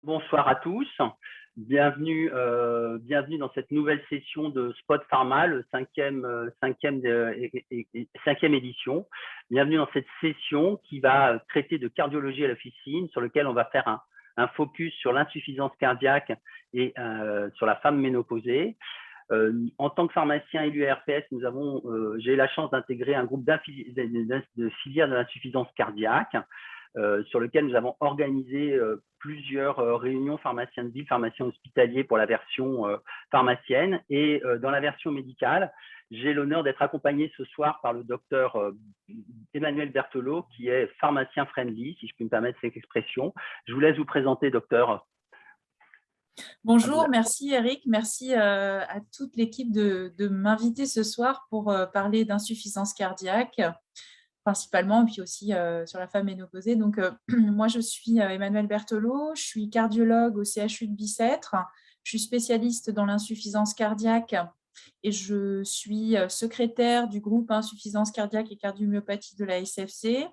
Bonsoir à tous. Bienvenue dans cette nouvelle session de Spot Pharma, le cinquième édition. Bienvenue dans cette session qui va traiter de cardiologie à l'officine, sur lequel on va faire un focus sur l'insuffisance cardiaque et sur la femme ménopausée. En tant que pharmacien élu à RPS, j'ai eu la chance d'intégrer un groupe de filières de l'insuffisance cardiaque, sur lequel nous avons organisé plusieurs réunions pharmaciens de ville, pharmaciens hospitaliers pour la version pharmacienne. Et dans la version médicale, j'ai l'honneur d'être accompagné ce soir par le docteur Emmanuel Berthelot, qui est pharmacien friendly, si je puis me permettre cette expression. Je vous laisse vous présenter, docteur. Bonjour, merci Eric, merci à toute l'équipe de m'inviter ce soir pour parler d'insuffisance cardiaque, principalement, et puis aussi sur la femme ménopausée. Donc, moi, je suis Emmanuel Berthelot, je suis cardiologue au CHU de Bicêtre, je suis spécialiste dans l'insuffisance cardiaque et je suis secrétaire du groupe insuffisance cardiaque et cardiomyopathie de la SFC.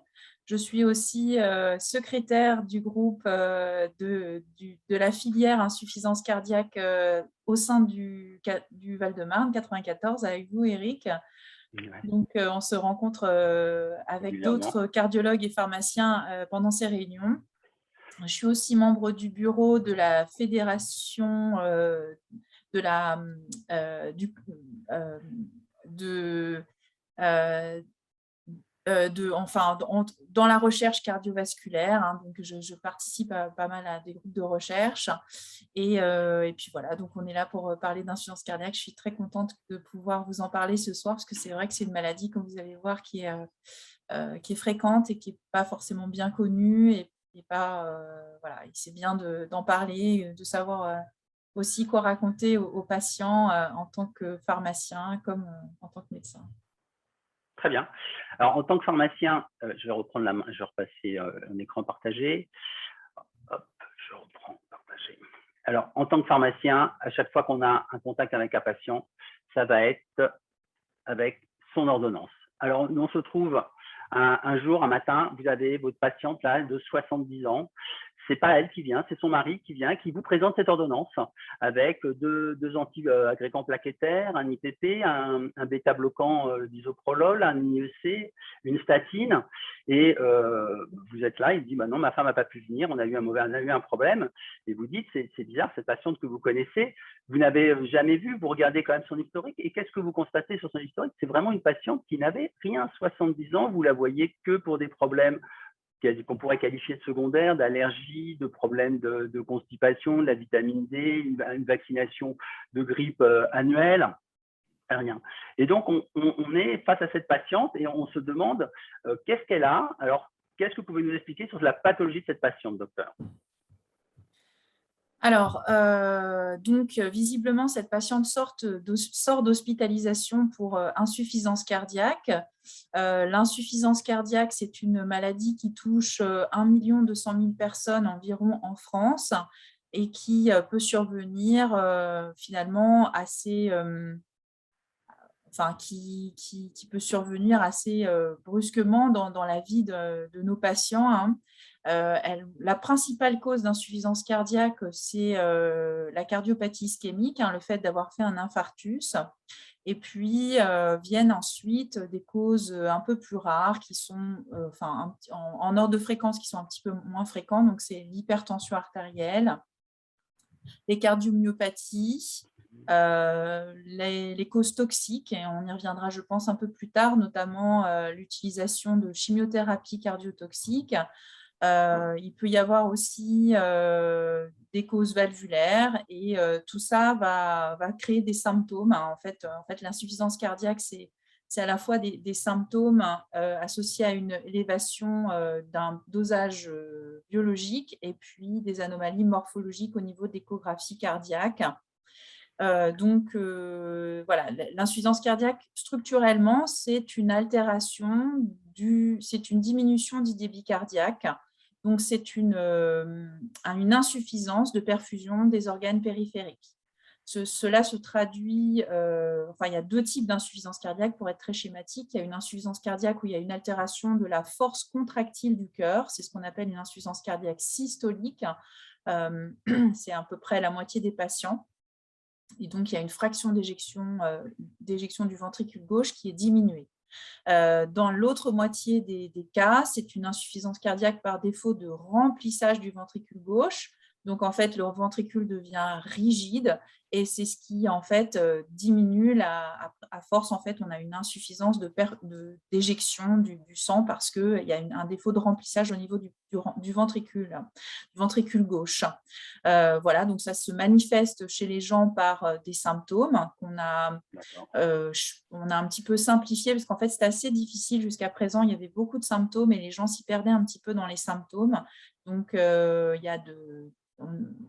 Je suis aussi secrétaire du groupe de la filière insuffisance cardiaque au sein du Val-de-Marne 94 avec vous, Eric. Donc, on se rencontre avec d'autres cardiologues et pharmaciens pendant ces réunions. Je suis aussi membre du bureau de la fédération dans la recherche cardiovasculaire, hein, donc je participe pas mal à des groupes de recherche et puis voilà, donc on est là pour parler d'insuffisance cardiaque. Je suis très contente de pouvoir vous en parler ce soir parce que c'est vrai que c'est une maladie, comme vous allez voir, qui est fréquente et qui n'est pas forcément bien connue et voilà, c'est bien d'en parler, de savoir aussi quoi raconter aux patients en tant que pharmacien comme en tant que médecin. Très bien. Alors, en tant que pharmacien, je vais reprendre la main, je vais repasser un écran partagé. Hop, je reprends partagé. Alors, en tant que pharmacien, à chaque fois qu'on a un contact avec un patient, ça va être avec son ordonnance. Alors, on se trouve un jour, un matin, vous avez votre patiente là de 70 ans. C'est pas elle qui vient, c'est son mari qui vient, qui vous présente cette ordonnance avec deux anti-agrégants plaquettaires, un IPP, un bêta-bloquant, bisoprolol, un IEC, une statine. Et vous êtes là, il dit bah non, ma femme n'a pas pu venir, on a eu un problème. Et vous dites c'est bizarre, cette patiente que vous connaissez, vous n'avez jamais vu, vous regardez quand même son historique. Et qu'est-ce que vous constatez sur son historique? C'est vraiment une patiente qui n'avait rien, 70 ans, vous la voyez que pour des problèmes qu'on pourrait qualifier de secondaires, d'allergie, de problèmes de constipation, de la vitamine D, une vaccination de grippe annuelle, rien. Et donc, on est face à cette patiente et on se demande qu'est-ce qu'elle a. Alors, qu'est-ce que vous pouvez nous expliquer sur la pathologie de cette patiente, docteur? Alors, donc, visiblement, cette patiente sort d'hospitalisation pour insuffisance cardiaque. L'insuffisance cardiaque, c'est une maladie qui touche 1 200 000 personnes environ en France et qui peut survenir finalement assez… qui peut survenir assez brusquement dans la vie de nos patients, hein. La principale cause d'insuffisance cardiaque, c'est la cardiopathie ischémique, hein, le fait d'avoir fait un infarctus. Et puis, viennent ensuite des causes un peu plus rares qui sont en ordre de fréquence, qui sont un petit peu moins fréquentes. Donc, c'est l'hypertension artérielle, les cardiomyopathies, les causes toxiques, et on y reviendra, je pense, un peu plus tard, notamment l'utilisation de chimiothérapie cardiotoxique. Il peut y avoir aussi des causes valvulaires et tout ça va créer des symptômes. En fait, l'insuffisance cardiaque, c'est à la fois des symptômes associés à une élévation d'un dosage biologique et puis des anomalies morphologiques au niveau d'échographie cardiaque. Voilà, l'insuffisance cardiaque, structurellement, c'est une altération, c'est une diminution du débit cardiaque. Donc, c'est une insuffisance de perfusion des organes périphériques. Cela se traduit, enfin, il y a deux types d'insuffisance cardiaque pour être très schématique. Il y a une insuffisance cardiaque où il y a une altération de la force contractile du cœur, c'est ce qu'on appelle une insuffisance cardiaque systolique. C'est à peu près la moitié des patients. Et donc, il y a une fraction d'éjection du ventricule gauche qui est diminuée. Dans l'autre moitié des cas, c'est une insuffisance cardiaque par défaut de remplissage du ventricule gauche. Donc, en fait, le ventricule devient rigide et c'est ce qui, en fait, diminue à force. En fait, on a une insuffisance d'éjection du sang parce qu'il y a un défaut de remplissage au niveau du ventricule gauche. Voilà, donc ça se manifeste chez les gens par des symptômes qu'on a on a un petit peu simplifié parce qu'en fait, c'était assez difficile jusqu'à présent. Il y avait beaucoup de symptômes et les gens s'y perdaient un petit peu dans les symptômes. Donc, il y a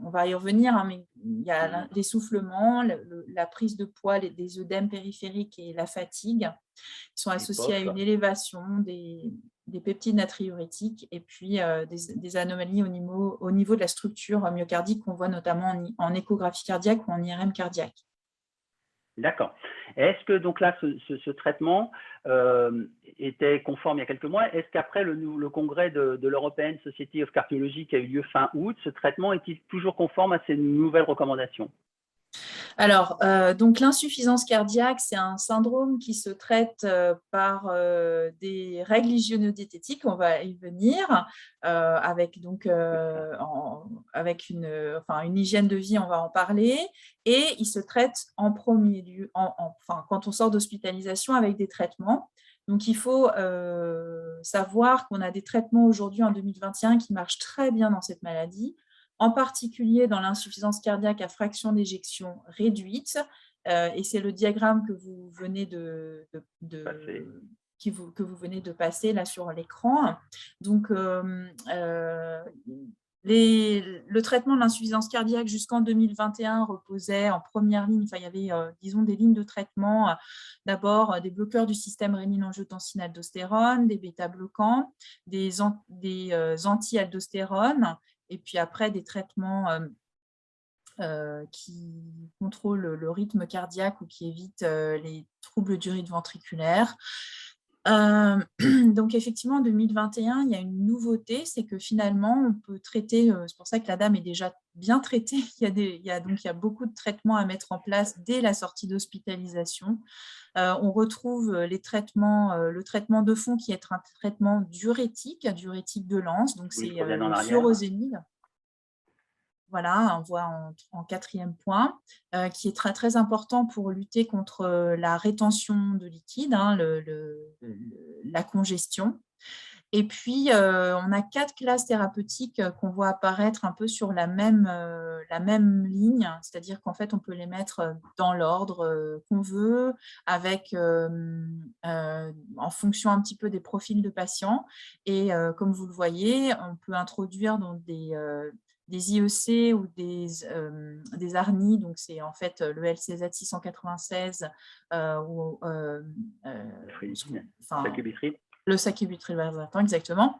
on va y revenir, hein, mais il y a l'essoufflement, la prise de poids, des œdèmes périphériques et la fatigue qui sont associés à une élévation des peptides natriurétiques et puis des anomalies au niveau de la structure myocardique qu'on voit notamment en échographie cardiaque ou en IRM cardiaque. D'accord. Est-ce que donc là, ce traitement était conforme il y a quelques mois? Est-ce qu'après le congrès de l'European Society of Cardiology qui a eu lieu fin août, ce traitement est-il toujours conforme à ces nouvelles recommandations? Alors, donc l'insuffisance cardiaque, c'est un syndrome qui se traite par des règles hygiéno-diététiques, on va y venir, avec donc avec une hygiène de vie, on va en parler, et il se traite en premier lieu, enfin, quand on sort d'hospitalisation avec des traitements. Donc, il faut savoir qu'on a des traitements aujourd'hui en 2021 qui marchent très bien dans cette maladie, en particulier dans l'insuffisance cardiaque à fraction d'éjection réduite. Et c'est le diagramme que vous venez que vous venez de passer là sur l'écran. Donc, le traitement de l'insuffisance cardiaque jusqu'en 2021 reposait en première ligne, enfin, il y avait, disons, des lignes de traitement. D'abord, des bloqueurs du système rénine-angiotensin-aldostérone, des bêta-bloquants, des anti-aldostérone, et puis après des traitements qui contrôlent le rythme cardiaque ou qui évitent les troubles du rythme ventriculaire. Donc effectivement, en 2021, il y a une nouveauté, c'est que finalement, on peut traiter, c'est pour ça que la dame est déjà bien traitée, il y a beaucoup de traitements à mettre en place dès la sortie d'hospitalisation. On retrouve le traitement de fond qui est un traitement diurétique de Lens, donc c'est le furosémide. Voilà, on voit en quatrième point, qui est très, très important pour lutter contre la rétention de liquide, hein, la congestion. Et puis, on a 4 classes thérapeutiques qu'on voit apparaître un peu sur la même ligne, c'est-à-dire qu'en fait, on peut les mettre dans l'ordre qu'on veut, avec, en fonction un petit peu des profils de patients. Et comme vous le voyez, on peut introduire dans des IEC ou des ARNI, donc c'est en fait le LCZ 696 ou le sacubitril valsartan, exactement,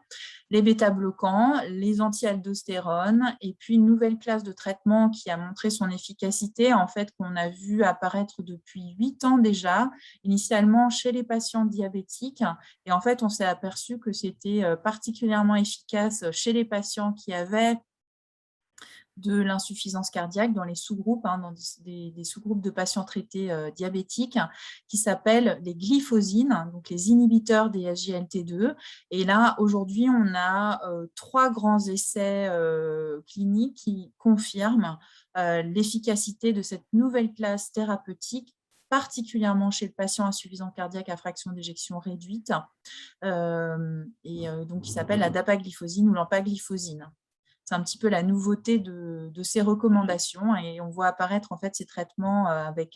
les bêta-bloquants, les anti-aldostérones, et puis une nouvelle classe de traitement qui a montré son efficacité, en fait, qu'on a vu apparaître depuis 8 ans déjà, initialement chez les patients diabétiques, et en fait, on s'est aperçu que c'était particulièrement efficace chez les patients qui avaient de l'insuffisance cardiaque dans les sous-groupes, hein, dans des sous-groupes de patients traités diabétiques qui s'appellent les glyphosines, donc les inhibiteurs des SGLT2. Et là, aujourd'hui, on a 3 grands essais cliniques qui confirment l'efficacité de cette nouvelle classe thérapeutique, particulièrement chez le patient insuffisant cardiaque à fraction d'éjection réduite, donc qui s'appelle la dapagliflozine ou l'empagliflozine. C'est un petit peu la nouveauté de ces recommandations, et on voit apparaître en fait ces traitements avec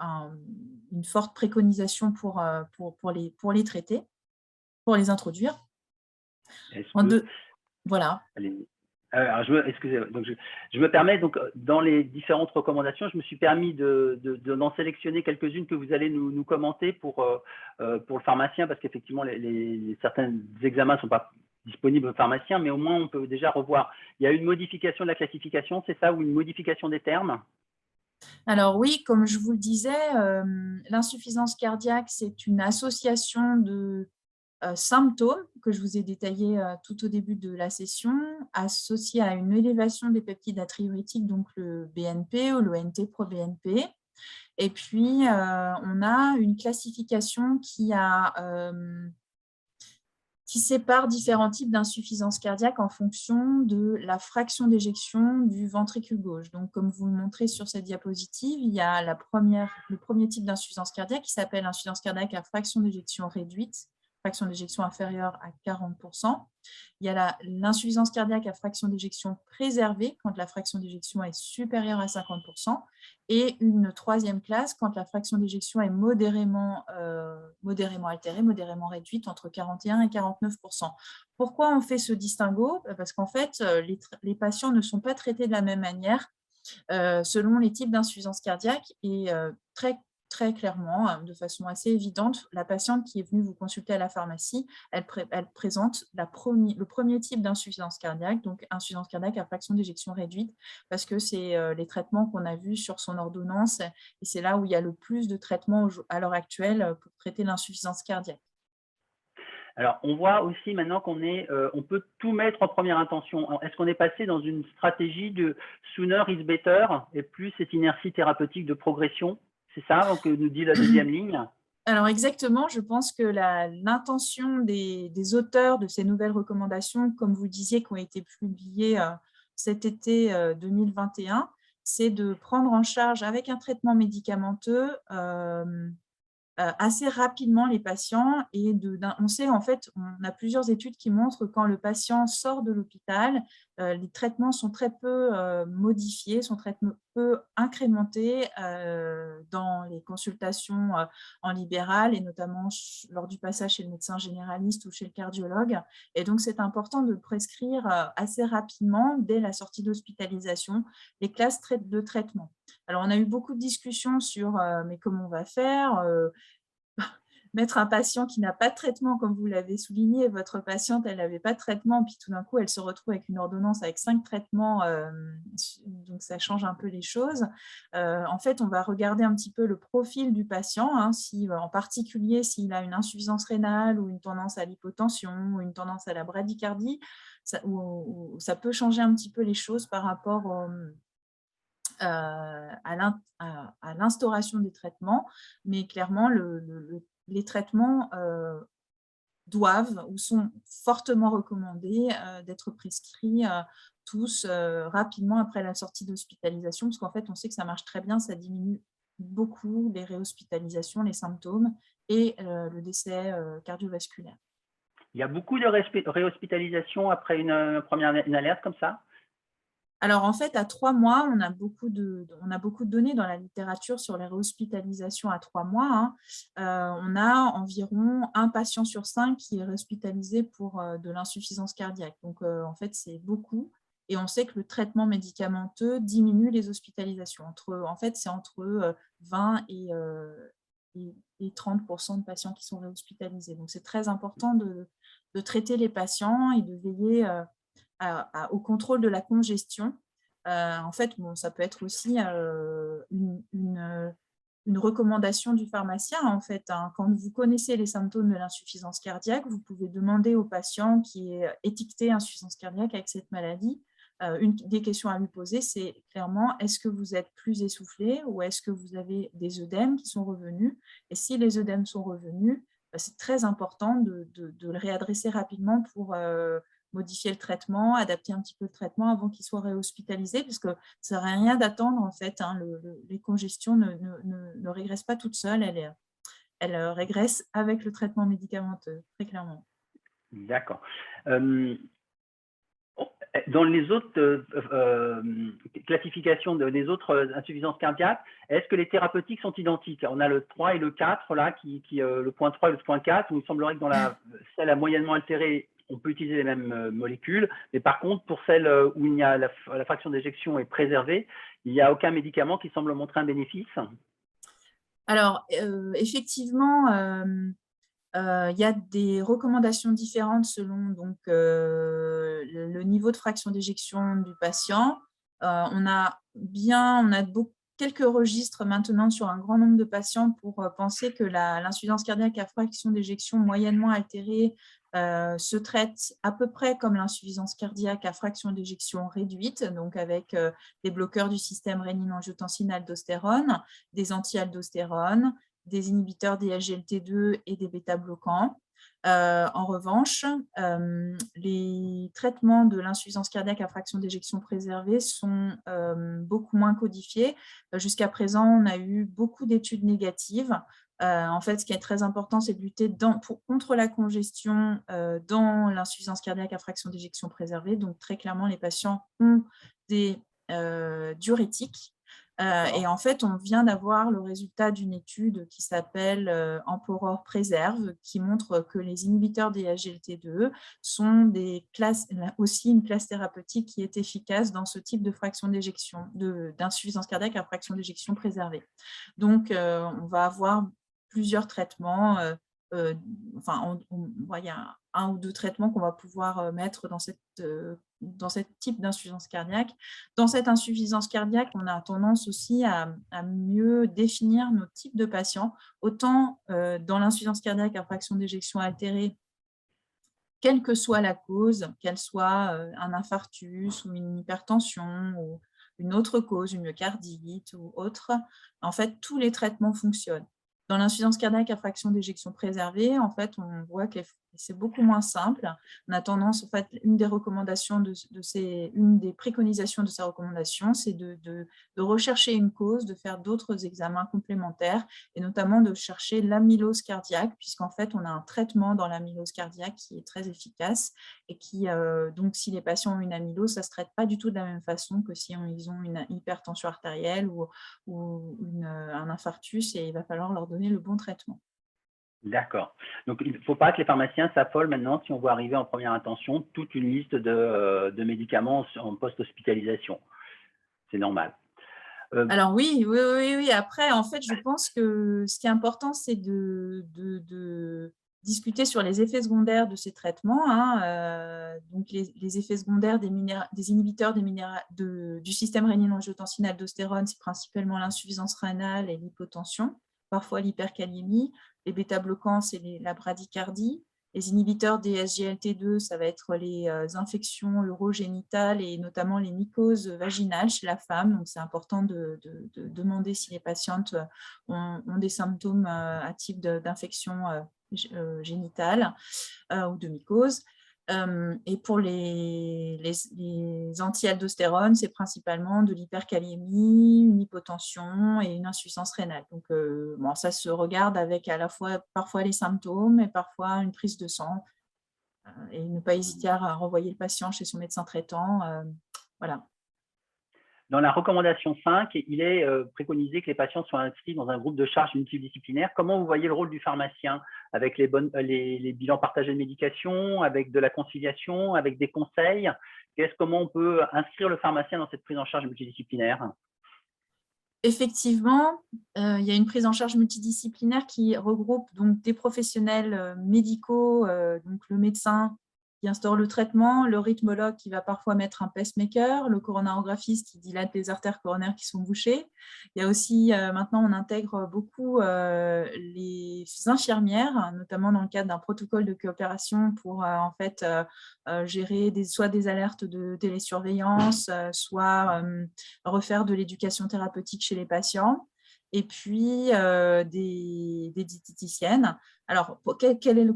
une forte préconisation pour les traiter, pour les introduire. Voilà. Alors, excusez-moi, donc je me permets, donc, dans les différentes recommandations, je me suis permis d'en sélectionner quelques-unes que vous allez nous commenter pour le pharmacien, parce qu'effectivement, certains examens ne sont pas disponibles aux pharmaciens, mais au moins on peut déjà revoir. Il y a une modification de la classification, c'est ça, ou une modification des termes? Alors oui, comme je vous le disais, l'insuffisance cardiaque, c'est une association de symptômes que je vous ai détaillés tout au début de la session, associés à une élévation des peptides natriurétiques, donc le BNP ou le NT-proBNP. Et puis, on a une classification qui sépare différents types d'insuffisance cardiaque en fonction de la fraction d'éjection du ventricule gauche. Donc, comme vous le montrez sur cette diapositive, il y a le premier type d'insuffisance cardiaque qui s'appelle insuffisance cardiaque à fraction d'éjection réduite, fraction d'éjection inférieure à 40%. Il y a l'insuffisance cardiaque à fraction d'éjection préservée, quand la fraction d'éjection est supérieure à 50%, et une troisième classe, quand la fraction d'éjection est modérément altérée, modérément réduite, entre 41 et 49%. Pourquoi on fait ce distinguo? Parce qu'en fait, les patients ne sont pas traités de la même manière selon les types d'insuffisance cardiaque et très clairement, de façon assez évidente, la patiente qui est venue vous consulter à la pharmacie, elle présente le premier type d'insuffisance cardiaque, donc insuffisance cardiaque à fraction d'éjection réduite, parce que c'est les traitements qu'on a vus sur son ordonnance et c'est là où il y a le plus de traitements à l'heure actuelle pour traiter l'insuffisance cardiaque. Alors, on voit aussi maintenant on peut tout mettre en première intention. Est-ce qu'on est passé dans une stratégie de sooner is better et plus cette inertie thérapeutique de progression? C'est ça que nous dit la deuxième ligne? Alors exactement, je pense que l'intention des auteurs de ces nouvelles recommandations, comme vous disiez, qui ont été publiées cet été 2021, c'est de prendre en charge avec un traitement médicamenteux assez rapidement les patients et on sait en fait, on a plusieurs études qui montrent que quand le patient sort de l'hôpital, les traitements sont très peu modifiés, sont très peu incrémentés dans les consultations en libéral et notamment lors du passage chez le médecin généraliste ou chez le cardiologue. Et donc, c'est important de prescrire assez rapidement, dès la sortie d'hospitalisation, les classes de traitement. Alors, on a eu beaucoup de discussions sur mais comment on va faire mettre un patient qui n'a pas de traitement, comme vous l'avez souligné, votre patiente, elle n'avait pas de traitement, puis tout d'un coup, elle se retrouve avec une ordonnance avec 5 traitements, donc ça change un peu les choses. En fait, on va regarder un petit peu le profil du patient, hein, en particulier s'il a une insuffisance rénale ou une tendance à l'hypotension ou une tendance à la bradycardie, où ça peut changer un petit peu les choses par rapport à l'instauration des traitements, mais clairement, les traitements doivent ou sont fortement recommandés d'être prescrits tous rapidement après la sortie d'hospitalisation, parce qu'en fait, on sait que ça marche très bien, ça diminue beaucoup les réhospitalisations, les symptômes et le décès cardiovasculaire. Il y a beaucoup de réhospitalisation après une alerte comme ça? Alors, en fait, à 3 mois, on a beaucoup de données dans la littérature sur les réhospitalisations à 3 mois. Hein. On a environ 1 patient sur 5 qui est réhospitalisé pour de l'insuffisance cardiaque. Donc, en fait, c'est beaucoup. Et on sait que le traitement médicamenteux diminue les hospitalisations. En fait, c'est entre 20 et 30% de patients qui sont réhospitalisés. Donc, c'est très important de traiter les patients et de veiller au contrôle de la congestion. En fait, bon, ça peut être aussi une recommandation du pharmacien. En fait, hein. Quand vous connaissez les symptômes de l'insuffisance cardiaque, vous pouvez demander au patient qui est étiqueté insuffisance cardiaque avec cette maladie, une des questions à lui poser, c'est clairement, est-ce que vous êtes plus essoufflé ou est-ce que vous avez des œdèmes qui sont revenus? Et si les œdèmes sont revenus, c'est très important de le réadresser rapidement pour modifier le traitement, adapter un petit peu le traitement avant qu'il soit réhospitalisé, parce que ça ne sert à rien d'attendre, en fait. Hein, les congestions ne régressent pas toutes seules, elles régressent avec le traitement médicamenteux, très clairement. D'accord. Dans les autres classifications des autres insuffisances cardiaques, est-ce que les thérapeutiques sont identiques? On a le 3 et le 4, là, le point 3 et le point 4, où il semblerait que dans celle à moyennement altérée, on peut utiliser les mêmes molécules, mais par contre, pour celle où il y a la fraction d'éjection est préservée, il n'y a aucun médicament qui semble montrer un bénéfice? Alors, effectivement, il y a des recommandations différentes selon donc, le niveau de fraction d'éjection du patient. On a quelques registres maintenant sur un grand nombre de patients pour penser que l'insuffisance cardiaque à fraction d'éjection moyennement altérée se traite à peu près comme l'insuffisance cardiaque à fraction d'éjection réduite, donc avec des bloqueurs du système rénine-angiotensin-aldostérone, des anti-aldostérones, des inhibiteurs des SGLT2 et des bêta-bloquants. En revanche, les traitements de l'insuffisance cardiaque à fraction d'éjection préservée sont beaucoup moins codifiés. Jusqu'à présent, on a eu beaucoup d'études négatives. En fait, ce qui est très important, c'est de lutter contre la congestion dans l'insuffisance cardiaque à fraction d'éjection préservée. Donc, très clairement, les patients ont des diurétiques. Et en fait, on vient d'avoir le résultat d'une étude qui s'appelle Emperor Preserve, qui montre que les inhibiteurs des SGLT2 sont aussi une classe thérapeutique qui est efficace dans ce type de fraction d'éjection, d'insuffisance cardiaque à fraction d'éjection préservée. Donc, on va avoir plusieurs traitements. Il y a un ou deux traitements qu'on va pouvoir mettre dans ce type d'insuffisance cardiaque. Dans cette insuffisance cardiaque, on a tendance aussi à mieux définir nos types de patients, autant dans l'insuffisance cardiaque à fraction d'éjection altérée, quelle que soit la cause, qu'elle soit un infarctus ou une hypertension ou une autre cause, une myocardite ou autre, en fait, tous les traitements fonctionnent. Dans l'insuffisance cardiaque à fraction d'éjection préservée, en fait, on voit que c'est beaucoup moins simple. On a tendance, en fait, une des préconisations de ces recommandations, c'est de rechercher une cause, de faire d'autres examens complémentaires et notamment de chercher l'amylose cardiaque, puisqu'en fait, on a un traitement dans l'amylose cardiaque qui est très efficace et qui, donc, si les patients ont une amylose, ça ne se traite pas du tout de la même façon que si ils ont une hypertension artérielle ou un infarctus, et il va falloir leur donner le bon traitement. D'accord. Donc, il ne faut pas que les pharmaciens s'affolent maintenant si on voit arriver en première intention toute une liste de médicaments en post-hospitalisation. C'est normal. Alors oui. Après, en fait, je pense que ce qui est important, c'est de discuter sur les effets secondaires de ces traitements. Donc, les effets secondaires des inhibiteurs du système rénine-angiotensin-aldostérone, c'est principalement l'insuffisance rénale et l'hypotension, parfois l'hypercalémie. Les bêta-bloquants, c'est la bradycardie. Les inhibiteurs des SGLT2, ça va être les infections urogénitales et notamment les mycoses vaginales chez la femme. Donc, c'est important de demander si les patientes ont des symptômes à type d'infection génitale ou de mycose. Et pour les anti-aldostérones, c'est principalement de l'hypercalémie, une hypotension et une insuffisance rénale. Donc, ça se regarde avec à la fois parfois les symptômes et parfois une prise de sang. Et ne pas hésiter à renvoyer le patient chez son médecin traitant. Voilà. Dans la recommandation 5, il est préconisé que les patients soient inscrits dans un groupe de charge multidisciplinaire. Comment vous voyez le rôle du pharmacien avec les bilans partagés de médication, avec de la conciliation, avec des conseils? Comment on peut inscrire le pharmacien dans cette prise en charge multidisciplinaire? Effectivement, il y a une prise en charge multidisciplinaire qui regroupe donc des professionnels médicaux, donc le médecin qui instaure le traitement, le rythmologue qui va parfois mettre un pacemaker, le coronarographiste qui dilate les artères coronaires qui sont bouchées. Il y a aussi, maintenant, on intègre beaucoup les infirmières, notamment dans le cadre d'un protocole de coopération pour en fait gérer soit des alertes de télésurveillance, soit refaire de l'éducation thérapeutique chez les patients. Et puis des diététiciennes. Alors,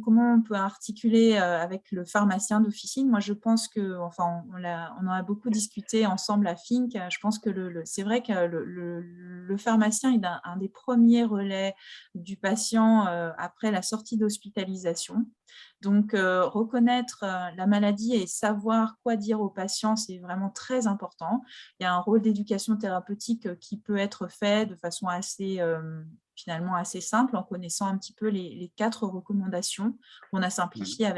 comment on peut articuler avec le pharmacien d'officine? Moi, je pense que, enfin, on en a beaucoup discuté ensemble à Fink. Je pense que c'est vrai que le pharmacien est un des premiers relais du patient après la sortie d'hospitalisation. Donc, reconnaître la maladie et savoir quoi dire aux patients, c'est vraiment très important. Il y a un rôle d'éducation thérapeutique qui peut être fait de façon finalement assez simple, en connaissant un petit peu les 4 recommandations qu'on a simplifiées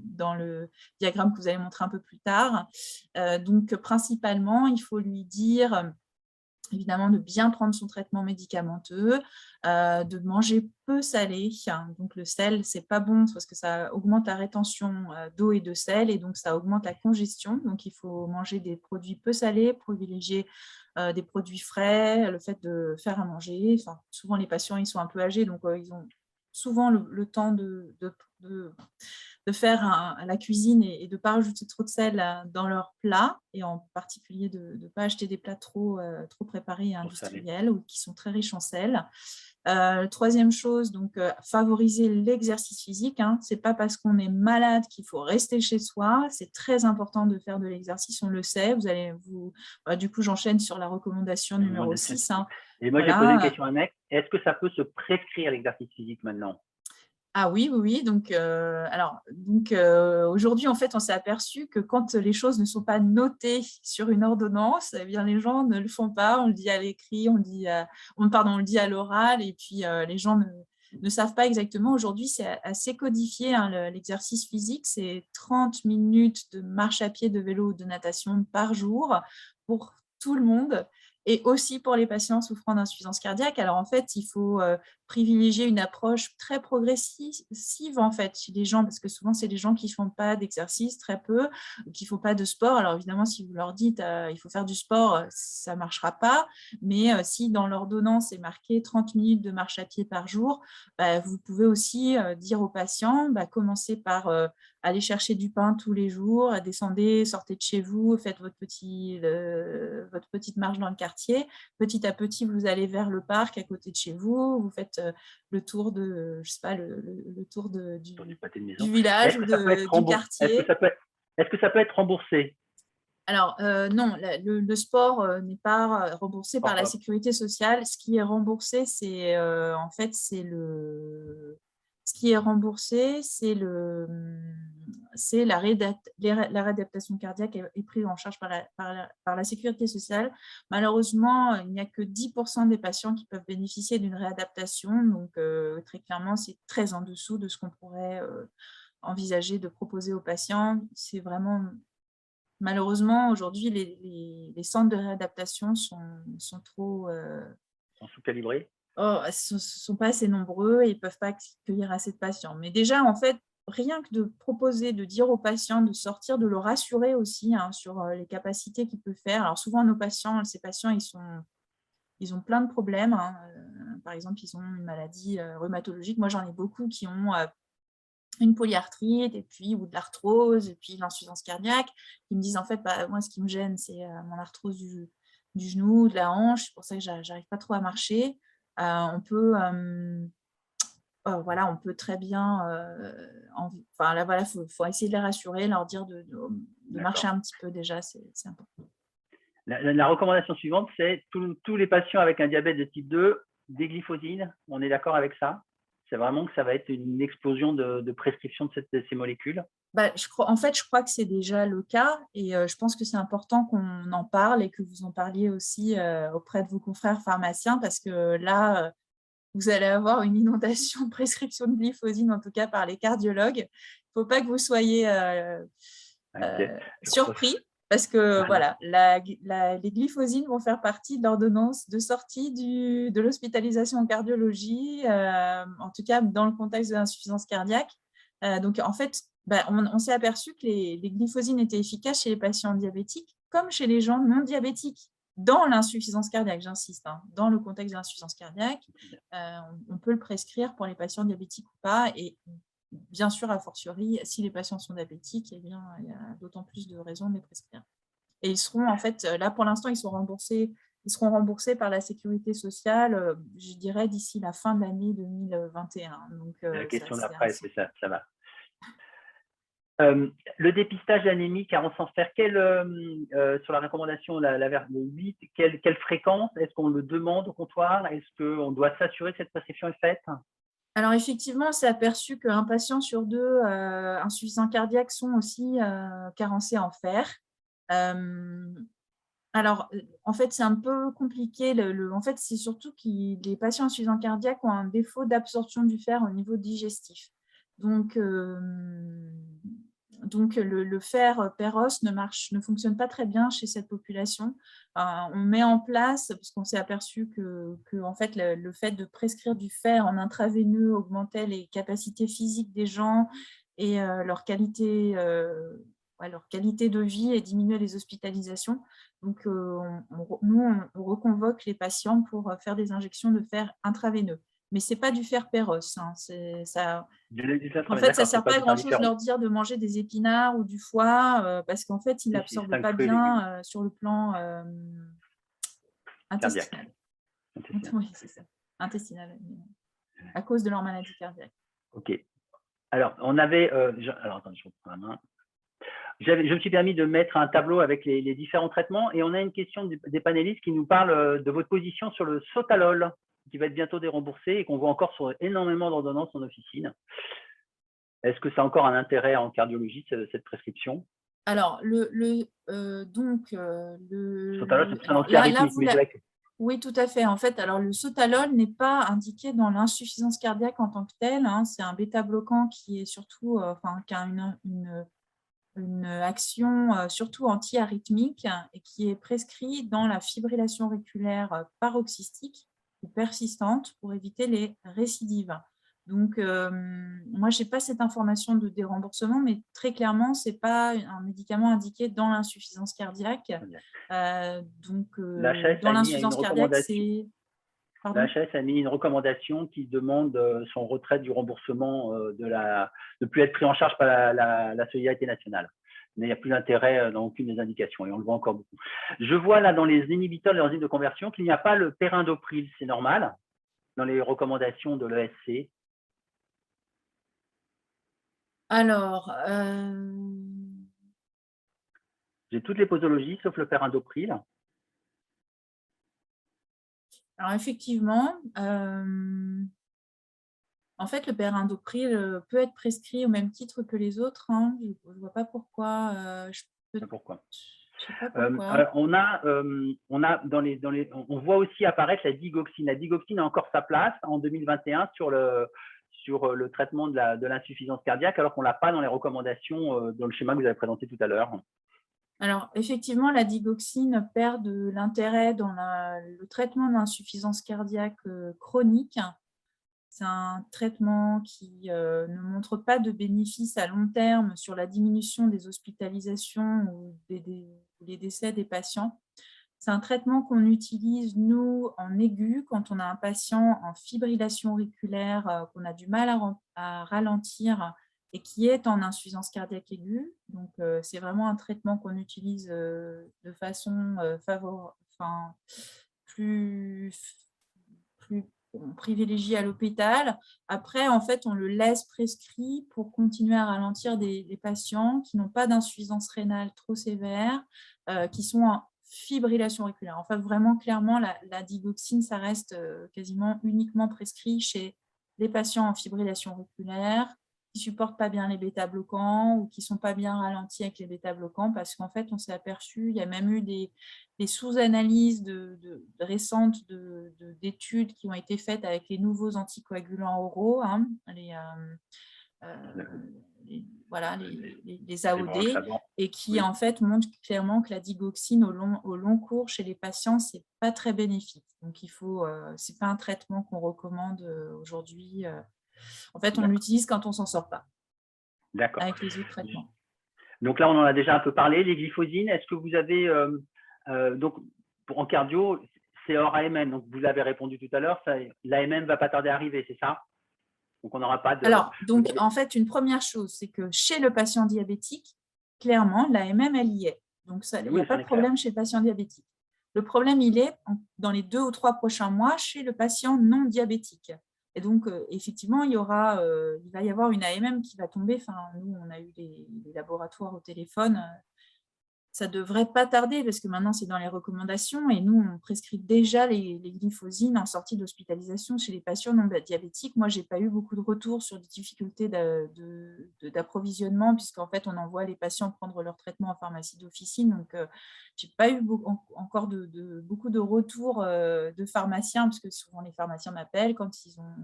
dans le diagramme que vous allez montrer un peu plus tard. Donc, principalement, il faut lui dire évidemment de bien prendre son traitement médicamenteux, de manger peu salé, hein. Donc le sel, c'est pas bon parce que ça augmente la rétention d'eau et de sel et donc ça augmente la congestion. Donc il faut manger des produits peu salés, privilégier des produits frais, le fait de faire à manger. Enfin, souvent les patients ils sont un peu âgés, donc ils ont souvent le temps de faire la cuisine et de ne pas rajouter trop de sel dans leurs plats, et en particulier de ne pas acheter des plats trop préparés et Trop salé. industriels ou qui sont très riches en sel. Troisième chose, donc favoriser l'exercice physique, hein. Ce n'est pas parce qu'on est malade qu'il faut rester chez soi. C'est très important de faire de l'exercice, on le sait. Du coup, j'enchaîne sur la recommandation numéro 6. Hein. Et moi, j'ai posé une question à Nex. Est-ce que ça peut se prescrire l'exercice physique maintenant? Ah oui, oui, oui. Donc, aujourd'hui, en fait, on s'est aperçu que quand les choses ne sont pas notées sur une ordonnance, eh bien, les gens ne le font pas. On le dit à l'écrit, on le dit à l'oral, et puis les gens ne savent pas exactement. Aujourd'hui, c'est assez codifié, hein, l'exercice physique. C'est 30 minutes de marche à pied, de vélo ou de natation par jour pour tout le monde, et aussi pour les patients souffrant d'insuffisance cardiaque. Alors, en fait, il faut privilégier une approche très progressive en fait chez les gens, parce que souvent c'est les gens qui ne font pas d'exercice, très peu, qui ne font pas de sport. Alors évidemment, si vous leur dites il faut faire du sport, ça ne marchera pas, mais si dans l'ordonnance est marqué 30 minutes de marche à pied par jour, vous pouvez aussi dire aux patients, commencez par aller chercher du pain tous les jours, descendez, sortez de chez vous, faites votre petite marche dans le quartier. Petit à petit, vous allez vers le parc à côté de chez vous, vous faites le tour de, je sais pas, le tour Du pâté de maison. du village ou du quartier. Est-ce que ça peut être remboursé? Alors, non, le sport n'est pas remboursé par la sécurité sociale. Ce qui est remboursé, c'est en fait, ce qui est remboursé, c'est la réadaptation cardiaque est prise en charge par la sécurité sociale. Malheureusement, il n'y a que 10% des patients qui peuvent bénéficier d'une réadaptation. Donc, très clairement, c'est très en dessous de ce qu'on pourrait envisager de proposer aux patients. C'est vraiment... Malheureusement, aujourd'hui, les centres de réadaptation sont trop... sont sous-calibrés? sont pas assez nombreux et ils ne peuvent pas accueillir assez de patients. Mais déjà, en fait, rien que de proposer, de dire aux patients de sortir, de le rassurer aussi, hein, sur les capacités qu'il peut faire. Alors souvent, ces patients, ils ont plein de problèmes, hein. Par exemple, ils ont une maladie rhumatologique. Moi, j'en ai beaucoup qui ont une polyarthrite, et puis, ou de l'arthrose, et puis l'insuffisance cardiaque, qui me disent en fait, moi, ce qui me gêne, c'est mon arthrose du genou, de la hanche, c'est pour ça que j'arrive pas trop à marcher. On peut très bien, voilà, faut essayer de les rassurer, leur dire de marcher un petit peu déjà, c'est important. La recommandation suivante, c'est tous les patients avec un diabète de type 2, des glyphosines. On est d'accord avec ça? C'est vraiment que ça va être une explosion de prescription de ces molécules? Je crois que c'est déjà le cas, et je pense que c'est important qu'on en parle et que vous en parliez aussi auprès de vos confrères pharmaciens, parce que là, vous allez avoir une inondation de prescriptions de glyphosine, en tout cas par les cardiologues. Il ne faut pas que vous soyez surpris, parce que voilà, les glyphosines vont faire partie de l'ordonnance de sortie de l'hospitalisation en cardiologie, en tout cas dans le contexte de l'insuffisance cardiaque. Donc en fait, on s'est aperçu que les glyphosines étaient efficaces chez les patients diabétiques comme chez les gens non diabétiques. Dans l'insuffisance cardiaque, j'insiste, hein, dans le contexte de l'insuffisance cardiaque, on peut le prescrire pour les patients diabétiques ou pas, et bien sûr, a fortiori, si les patients sont diabétiques, eh bien, il y a d'autant plus de raisons de les prescrire. Et ils seront, en fait, là pour l'instant, ils seront remboursés par la sécurité sociale, je dirais, d'ici la fin de l'année 2021. Donc, la question d'après, c'est ça, ça va. Le dépistage d'anémie carence en fer, sur la recommandation le 8, quelle fréquence? Est-ce qu'on le demande au comptoir? Est-ce qu'on doit s'assurer que cette prescription est faite? Alors effectivement, on s'est aperçu qu'un patient sur deux insuffisants cardiaques sont aussi carencés en fer. Alors, en fait, c'est un peu compliqué. En fait, c'est surtout que les patients insuffisants cardiaques ont un défaut d'absorption du fer au niveau digestif. Donc, Donc, le fer Péros ne fonctionne pas très bien chez cette population. On met en place, parce qu'on s'est aperçu que en fait, le fait de prescrire du fer en intraveineux augmentait les capacités physiques des gens et leur qualité de vie et diminuait les hospitalisations. Donc, nous, on reconvoque les patients pour faire des injections de fer intraveineux. Mais ce n'est pas du fer Péros. Ça, en fait, ça ne D'accord, c'est sert pas pas à du fer grand-chose de différent. leur dire de manger des épinards ou du foie parce qu'en fait, ils ne Si, si, l'absorbent 5 pas fruits et légumes bien sur le plan cardiaques. intestinal. Intestinal. Oui, c'est ça, intestinal, à cause de leur maladie cardiaque. Ok. Alors, on avait. Alors, attendez, je reprends la main. Je me suis permis de mettre un tableau avec les différents traitements et on a une question des panélistes qui nous parlent de votre position sur le Sotalol, qui va être bientôt déremboursé et qu'on voit encore sur énormément d'ordonnances en officine. Est-ce que ça a encore un intérêt en cardiologie, cette prescription? Alors, Sotalol, c'est un alors là, antiarythmique, mais c'est vrai que… oui, tout à fait. En fait, alors le sotalol n'est pas indiqué dans l'insuffisance cardiaque en tant que telle. C'est un bêta-bloquant qui est surtout, qui a une action surtout anti-arythmique et qui est prescrit dans la fibrillation auriculaire paroxystique ou persistante pour éviter les récidives. Donc, moi, je n'ai pas cette information de déremboursement, mais très clairement, ce n'est pas un médicament indiqué dans l'insuffisance cardiaque. L'HS Dans a mis une l'insuffisance cardiaque, recommandation. c'est… La Pardon ? HAS a mis une recommandation qui demande son retrait du remboursement de ne plus être pris en charge par la solidarité nationale. Mais il n'y a plus d'intérêt dans aucune des indications et on le voit encore beaucoup. Je vois là dans les inhibiteurs de l'enzyme de conversion qu'il n'y a pas le périndopril, c'est normal, dans les recommandations de l'ESC. Alors, J'ai toutes les posologies sauf le périndopril. alors effectivement, en fait, le périndopril peut être prescrit au même titre que les autres. Je ne vois pas pourquoi. Pourquoi? Je sais pas pourquoi. On voit aussi apparaître la digoxine. La digoxine a encore sa place en 2021 sur le traitement de l'insuffisance cardiaque, alors qu'on ne l'a pas dans les recommandations dans le schéma que vous avez présenté tout à l'heure. Alors, effectivement, la digoxine perd de l'intérêt dans le traitement de l'insuffisance cardiaque chronique. C'est un traitement qui ne montre pas de bénéfice à long terme sur la diminution des hospitalisations ou des décès des patients. C'est un traitement qu'on utilise, nous, en aigu, quand on a un patient en fibrillation auriculaire, qu'on a du mal à ralentir et qui est en insuffisance cardiaque aiguë. Donc, c'est vraiment un traitement qu'on utilise de façon plus privilégiée à l'hôpital. Après, en fait, on le laisse prescrit pour continuer à ralentir des patients qui n'ont pas d'insuffisance rénale trop sévère, qui sont en fibrillation auriculaire. Enfin, vraiment, clairement, la digoxine, ça reste quasiment uniquement prescrit chez les patients en fibrillation auriculaire qui ne supportent pas bien les bêta-bloquants ou qui ne sont pas bien ralentis avec les bêta-bloquants parce qu'en fait, on s'est aperçu, il y a même eu des sous-analyses récentes d'études qui ont été faites avec les nouveaux anticoagulants oraux, les AOD, et qui en fait montrent clairement que la digoxine au long cours chez les patients, ce n'est pas très bénéfique. Donc, ce n'est pas un traitement qu'on recommande aujourd'hui. En fait, on l'utilise quand on ne s'en sort pas avec les autres traitements. Donc là, on en a déjà un peu parlé. Les glyphosines, est-ce que vous avez… donc, en cardio, c'est hors AMM. Donc, vous avez répondu tout à l'heure, l'AMM ne va pas tarder à arriver, c'est ça? Donc, on n'aura pas de… Alors, donc, en fait, une première chose, c'est que chez le patient diabétique, clairement, l'AMM, elle y est. Donc, il n'y a pas de problème chez le patient diabétique. Le problème, il est dans les 2 ou 3 prochains mois chez le patient non diabétique. Et donc, effectivement, il va y avoir une AMM qui va tomber. Enfin, nous, on a eu les laboratoires au téléphone. Ça ne devrait pas tarder parce que maintenant, c'est dans les recommandations et nous, on prescrit déjà les glyphosines en sortie d'hospitalisation chez les patients non diabétiques. Moi, je n'ai pas eu beaucoup de retours sur des difficultés d'approvisionnement puisqu'en fait, on envoie les patients prendre leur traitement en pharmacie d'officine. Donc, je n'ai pas eu encore beaucoup de retours de pharmaciens parce que souvent, les pharmaciens m'appellent quand ils ont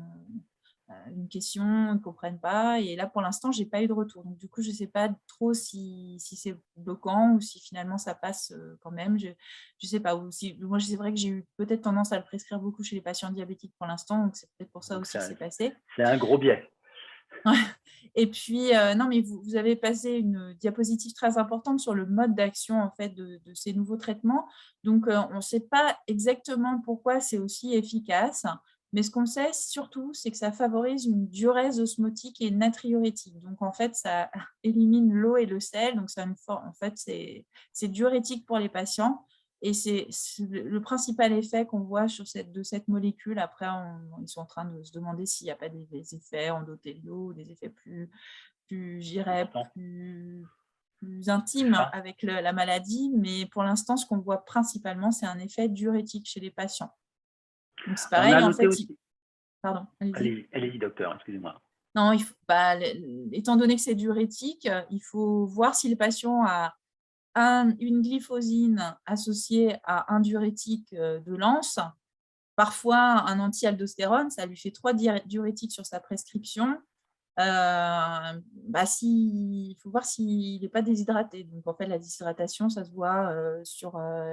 une question, ils ne comprennent pas. Et là, pour l'instant, je n'ai pas eu de retour. Donc, du coup, je ne sais pas trop si c'est bloquant ou si finalement ça passe quand même. Je ne sais pas. Ou si, moi, c'est vrai que j'ai eu peut-être tendance à le prescrire beaucoup chez les patients diabétiques pour l'instant. Donc, c'est peut-être pour ça Donc, aussi que c'est passé. c'est un gros biais. Et puis, non, mais vous avez passé une diapositive très importante sur le mode d'action en fait, de ces nouveaux traitements. Donc, on ne sait pas exactement pourquoi c'est aussi efficace, mais ce qu'on sait surtout, c'est que ça favorise une diurèse osmotique et natriurétique. Donc, en fait, ça élimine l'eau et le sel. Donc, en fait, c'est diurétique pour les patients. Et c'est le principal effet qu'on voit de cette molécule. Après, ils sont en train de se demander s'il n'y a pas des effets endothéliaux, des effets plus intimes avec la maladie. Mais pour l'instant, ce qu'on voit principalement, c'est un effet diurétique chez les patients. Donc, c'est pareil. On a en noté fait, aussi... Pardon, allez-y. Allez-y, docteur, excusez-moi. Non, étant donné que c'est diurétique, il faut voir si le patient a une glyphosine associée à un diurétique de l'ANS, parfois un anti-aldostérone, ça lui fait 3 diurétiques sur sa prescription. Il faut voir s'il n'est pas déshydraté. Donc, en fait, la déshydratation, ça se voit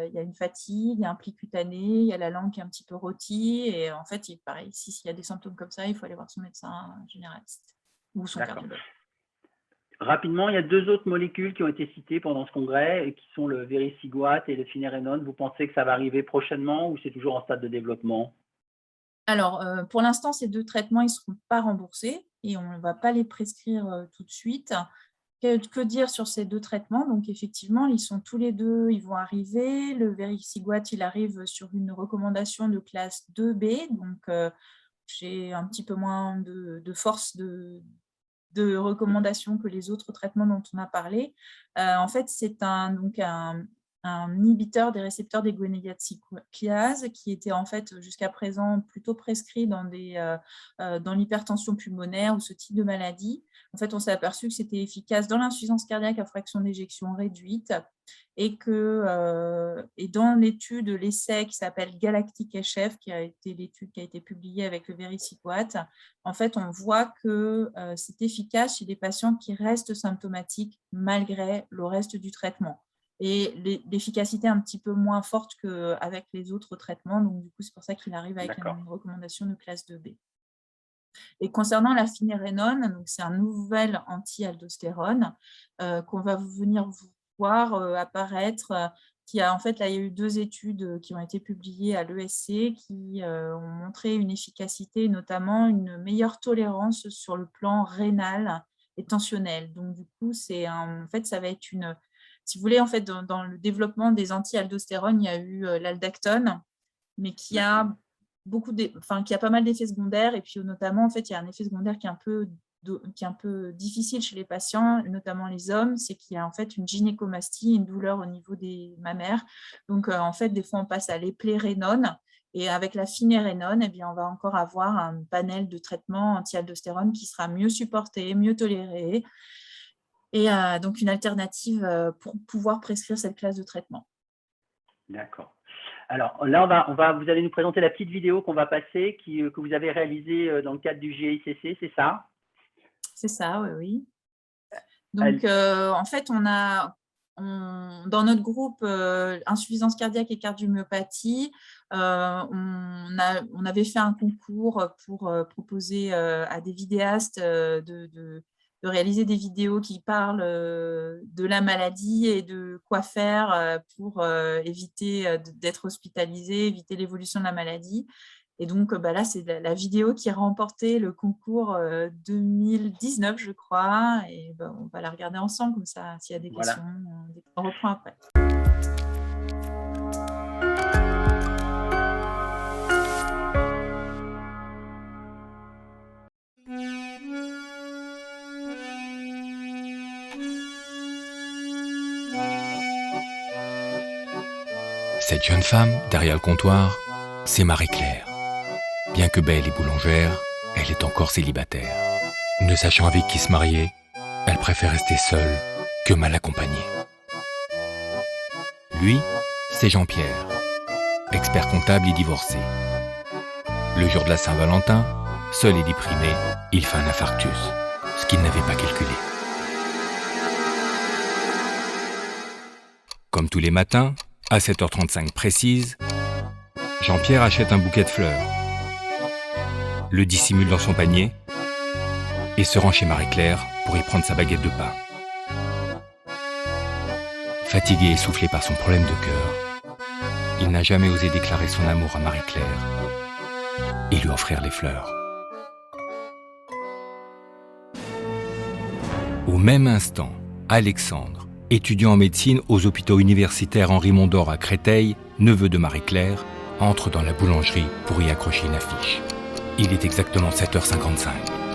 il y a une fatigue, il y a un pli cutané, il y a la langue qui est un petit peu rôtie. Et en fait, pareil, s'il y a des symptômes comme ça, il faut aller voir son médecin généraliste ou son cardiologue. Rapidement, il y a 2 autres molécules qui ont été citées pendant ce congrès, et qui sont le vericiguat et le finérénone. Vous pensez que ça va arriver prochainement ou c'est toujours en stade de développement? Alors, pour l'instant, ces 2 traitements, ils ne seront pas remboursés et on ne va pas les prescrire tout de suite. Que dire sur ces 2 traitements? Donc, effectivement, ils sont tous les 2, ils vont arriver. Le vericiguat, il arrive sur une recommandation de classe 2B. Donc, j'ai un petit peu moins de force de recommandations que les autres traitements dont on a parlé. En fait, c'est un inhibiteur des récepteurs des guanylate cyclase qui était en fait jusqu'à présent plutôt prescrit dans l'hypertension pulmonaire ou ce type de maladie. En fait, on s'est aperçu que c'était efficace dans l'insuffisance cardiaque à fraction d'éjection réduite et dans l'étude, l'essai qui s'appelle Galactic HF, qui a été l'étude qui a été publiée avec le vericiguat, en fait, on voit que c'est efficace chez des patients qui restent symptomatiques malgré le reste du traitement. Et l'efficacité est un petit peu moins forte qu'avec les autres traitements. Donc, du coup, c'est pour ça qu'il arrive avec une recommandation de classe 2B. Et concernant la finérénone, c'est un nouvel anti-aldostérone qu'on va venir voir apparaître. En fait, là, il y a eu 2 études qui ont été publiées à l'ESC qui ont montré une efficacité, notamment une meilleure tolérance sur le plan rénal et tensionnel. Donc, du coup, en fait, ça va être si vous voulez, en fait, dans le développement des anti-aldostérone, il y a eu l'aldactone, mais qui a pas mal d'effets secondaires. Et puis, notamment, en fait, il y a un effet secondaire qui est un peu difficile chez les patients, notamment les hommes, c'est qu'il y a en fait une gynécomastie, une douleur au niveau des mammaires. Donc, en fait, des fois, on passe à l'éplérénone. Et avec la finérénone, eh bien, on va encore avoir un panel de traitements anti-aldostérone qui sera mieux supporté, mieux toléré. Et donc, une alternative pour pouvoir prescrire cette classe de traitement. D'accord. Alors là, vous allez nous présenter la petite vidéo qu'on va passer, que vous avez réalisée dans le cadre du GICC, c'est ça? C'est ça, oui. Donc, en fait, dans notre groupe insuffisance cardiaque et cardiomyopathie, on avait fait un concours pour proposer à des vidéastes de réaliser des vidéos qui parlent de la maladie et de quoi faire pour éviter d'être hospitalisé, éviter l'évolution de la maladie. Et donc, là, c'est la vidéo qui a remporté le concours 2019, je crois. Et on va la regarder ensemble, comme ça, s'il y a des questions, on reprend après. Cette jeune femme, derrière le comptoir, c'est Marie-Claire. Bien que belle et boulangère, elle est encore célibataire. Ne sachant avec qui se marier, elle préfère rester seule que mal accompagnée. Lui, c'est Jean-Pierre, expert comptable et divorcé. Le jour de la Saint-Valentin, seul et déprimé, il fait un infarctus, ce qu'il n'avait pas calculé. Comme tous les matins, à 7h35 précise, Jean-Pierre achète un bouquet de fleurs, le dissimule dans son panier et se rend chez Marie-Claire pour y prendre sa baguette de pain. Fatigué et essoufflé par son problème de cœur, il n'a jamais osé déclarer son amour à Marie-Claire et lui offrir les fleurs. Au même instant, Alexandre, étudiant en médecine aux hôpitaux universitaires Henri Mondor à Créteil, neveu de Marie-Claire, entre dans la boulangerie pour y accrocher une affiche. Il est exactement 7h55.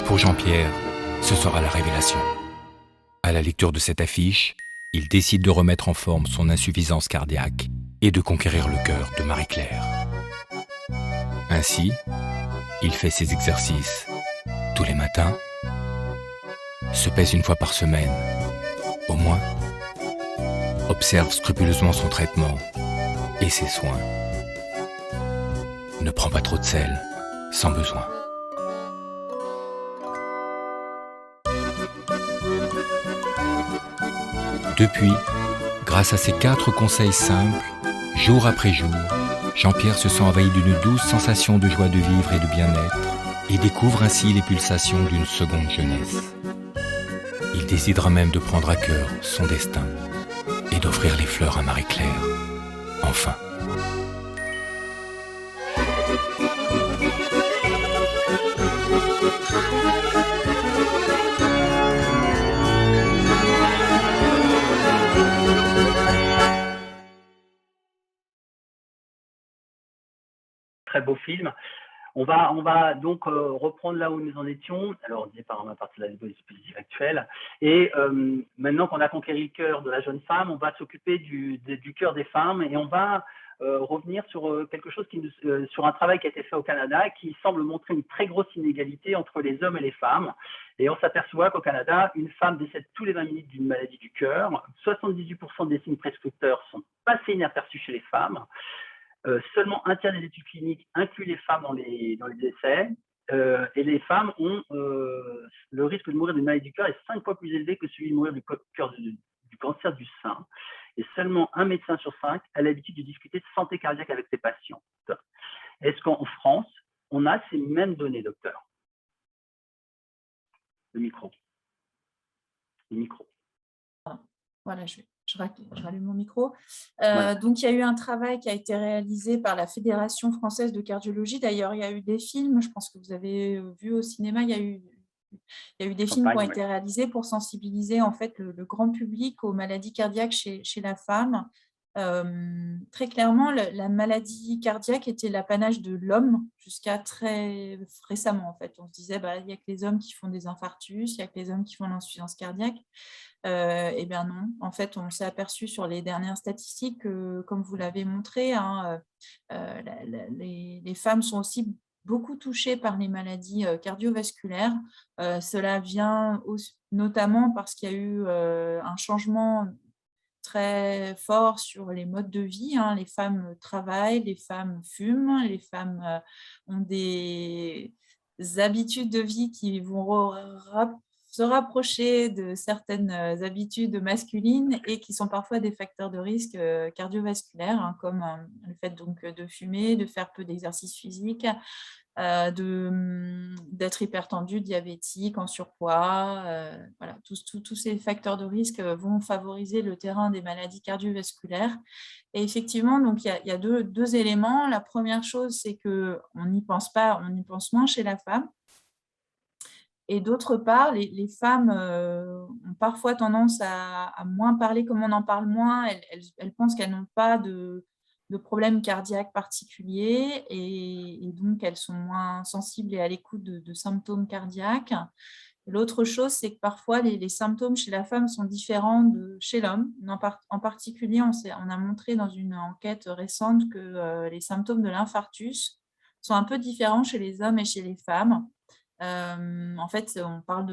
Pour Jean-Pierre, ce sera la révélation. À la lecture de cette affiche, il décide de remettre en forme son insuffisance cardiaque et de conquérir le cœur de Marie-Claire. Ainsi, il fait ses exercices tous les matins, se pèse une fois par semaine, au moins, observe scrupuleusement son traitement et ses soins. Ne prend pas trop de sel, sans besoin. Depuis, grâce à ces 4 conseils simples, jour après jour, Jean-Pierre se sent envahi d'une douce sensation de joie de vivre et de bien-être et découvre ainsi les pulsations d'une seconde jeunesse. Il décidera même de prendre à cœur son destin et d'offrir les fleurs à Marie-Claire. Enfin. Très beau film. On va donc reprendre là où nous en étions. Alors, on disait par à partir de la dispositif actuelle. Et maintenant qu'on a conquéri le cœur de la jeune femme, on va s'occuper du cœur des femmes et on va revenir sur quelque chose sur un travail qui a été fait au Canada qui semble montrer une très grosse inégalité entre les hommes et les femmes. Et on s'aperçoit qu'au Canada, une femme décède tous les 20 minutes d'une maladie du cœur. 78% des signes prescripteurs sont passés inaperçus chez les femmes. Seulement un tiers des études cliniques incluent les femmes dans les essais. Et les femmes ont le risque de mourir d'une maladie du cœur est 5 fois plus élevé que celui de mourir du cancer du sein. Et seulement un médecin sur 5 a l'habitude de discuter de santé cardiaque avec ses patients. Est-ce qu'en France, on a ces mêmes données, docteur? Le micro. Voilà, je rallume mon micro. Donc, il y a eu un travail qui a été réalisé par la Fédération française de cardiologie. D'ailleurs, il y a eu des films, je pense que vous avez vu au cinéma, il y a eu des films qui ont été réalisés pour sensibiliser en fait, le grand public aux maladies cardiaques chez la femme. Très clairement, la maladie cardiaque était l'apanage de l'homme jusqu'à très récemment. En fait. On se disait, il n'y a que les hommes qui font des infarctus, il n'y a que les hommes qui font l'insuffisance cardiaque. Eh bien non, en fait, on s'est aperçu sur les dernières statistiques que, comme vous l'avez montré, les femmes sont aussi beaucoup touchées par les maladies cardiovasculaires. Cela vient notamment parce qu'il y a eu un changement très fort sur les modes de vie. Les femmes travaillent, les femmes fument, les femmes ont des habitudes de vie qui vont se rapprocher de certaines habitudes masculines et qui sont parfois des facteurs de risque cardiovasculaires, comme le fait donc de fumer, de faire peu d'exercice physique, d'être hypertendu, diabétique, en surpoids. Voilà, tous ces facteurs de risque vont favoriser le terrain des maladies cardiovasculaires. Et effectivement, donc, il y a deux éléments. La première chose, c'est qu'on n'y pense pas, on y pense moins chez la femme. Et d'autre part, les femmes ont parfois tendance à moins parler. Comme on en parle moins, elles pensent qu'elles n'ont pas de problèmes cardiaques particuliers et donc elles sont moins sensibles et à l'écoute de symptômes cardiaques. L'autre chose, c'est que parfois les symptômes chez la femme sont différents de chez l'homme. En particulier, on a montré dans une enquête récente que les symptômes de l'infarctus sont un peu différents chez les hommes et chez les femmes. En fait, on parle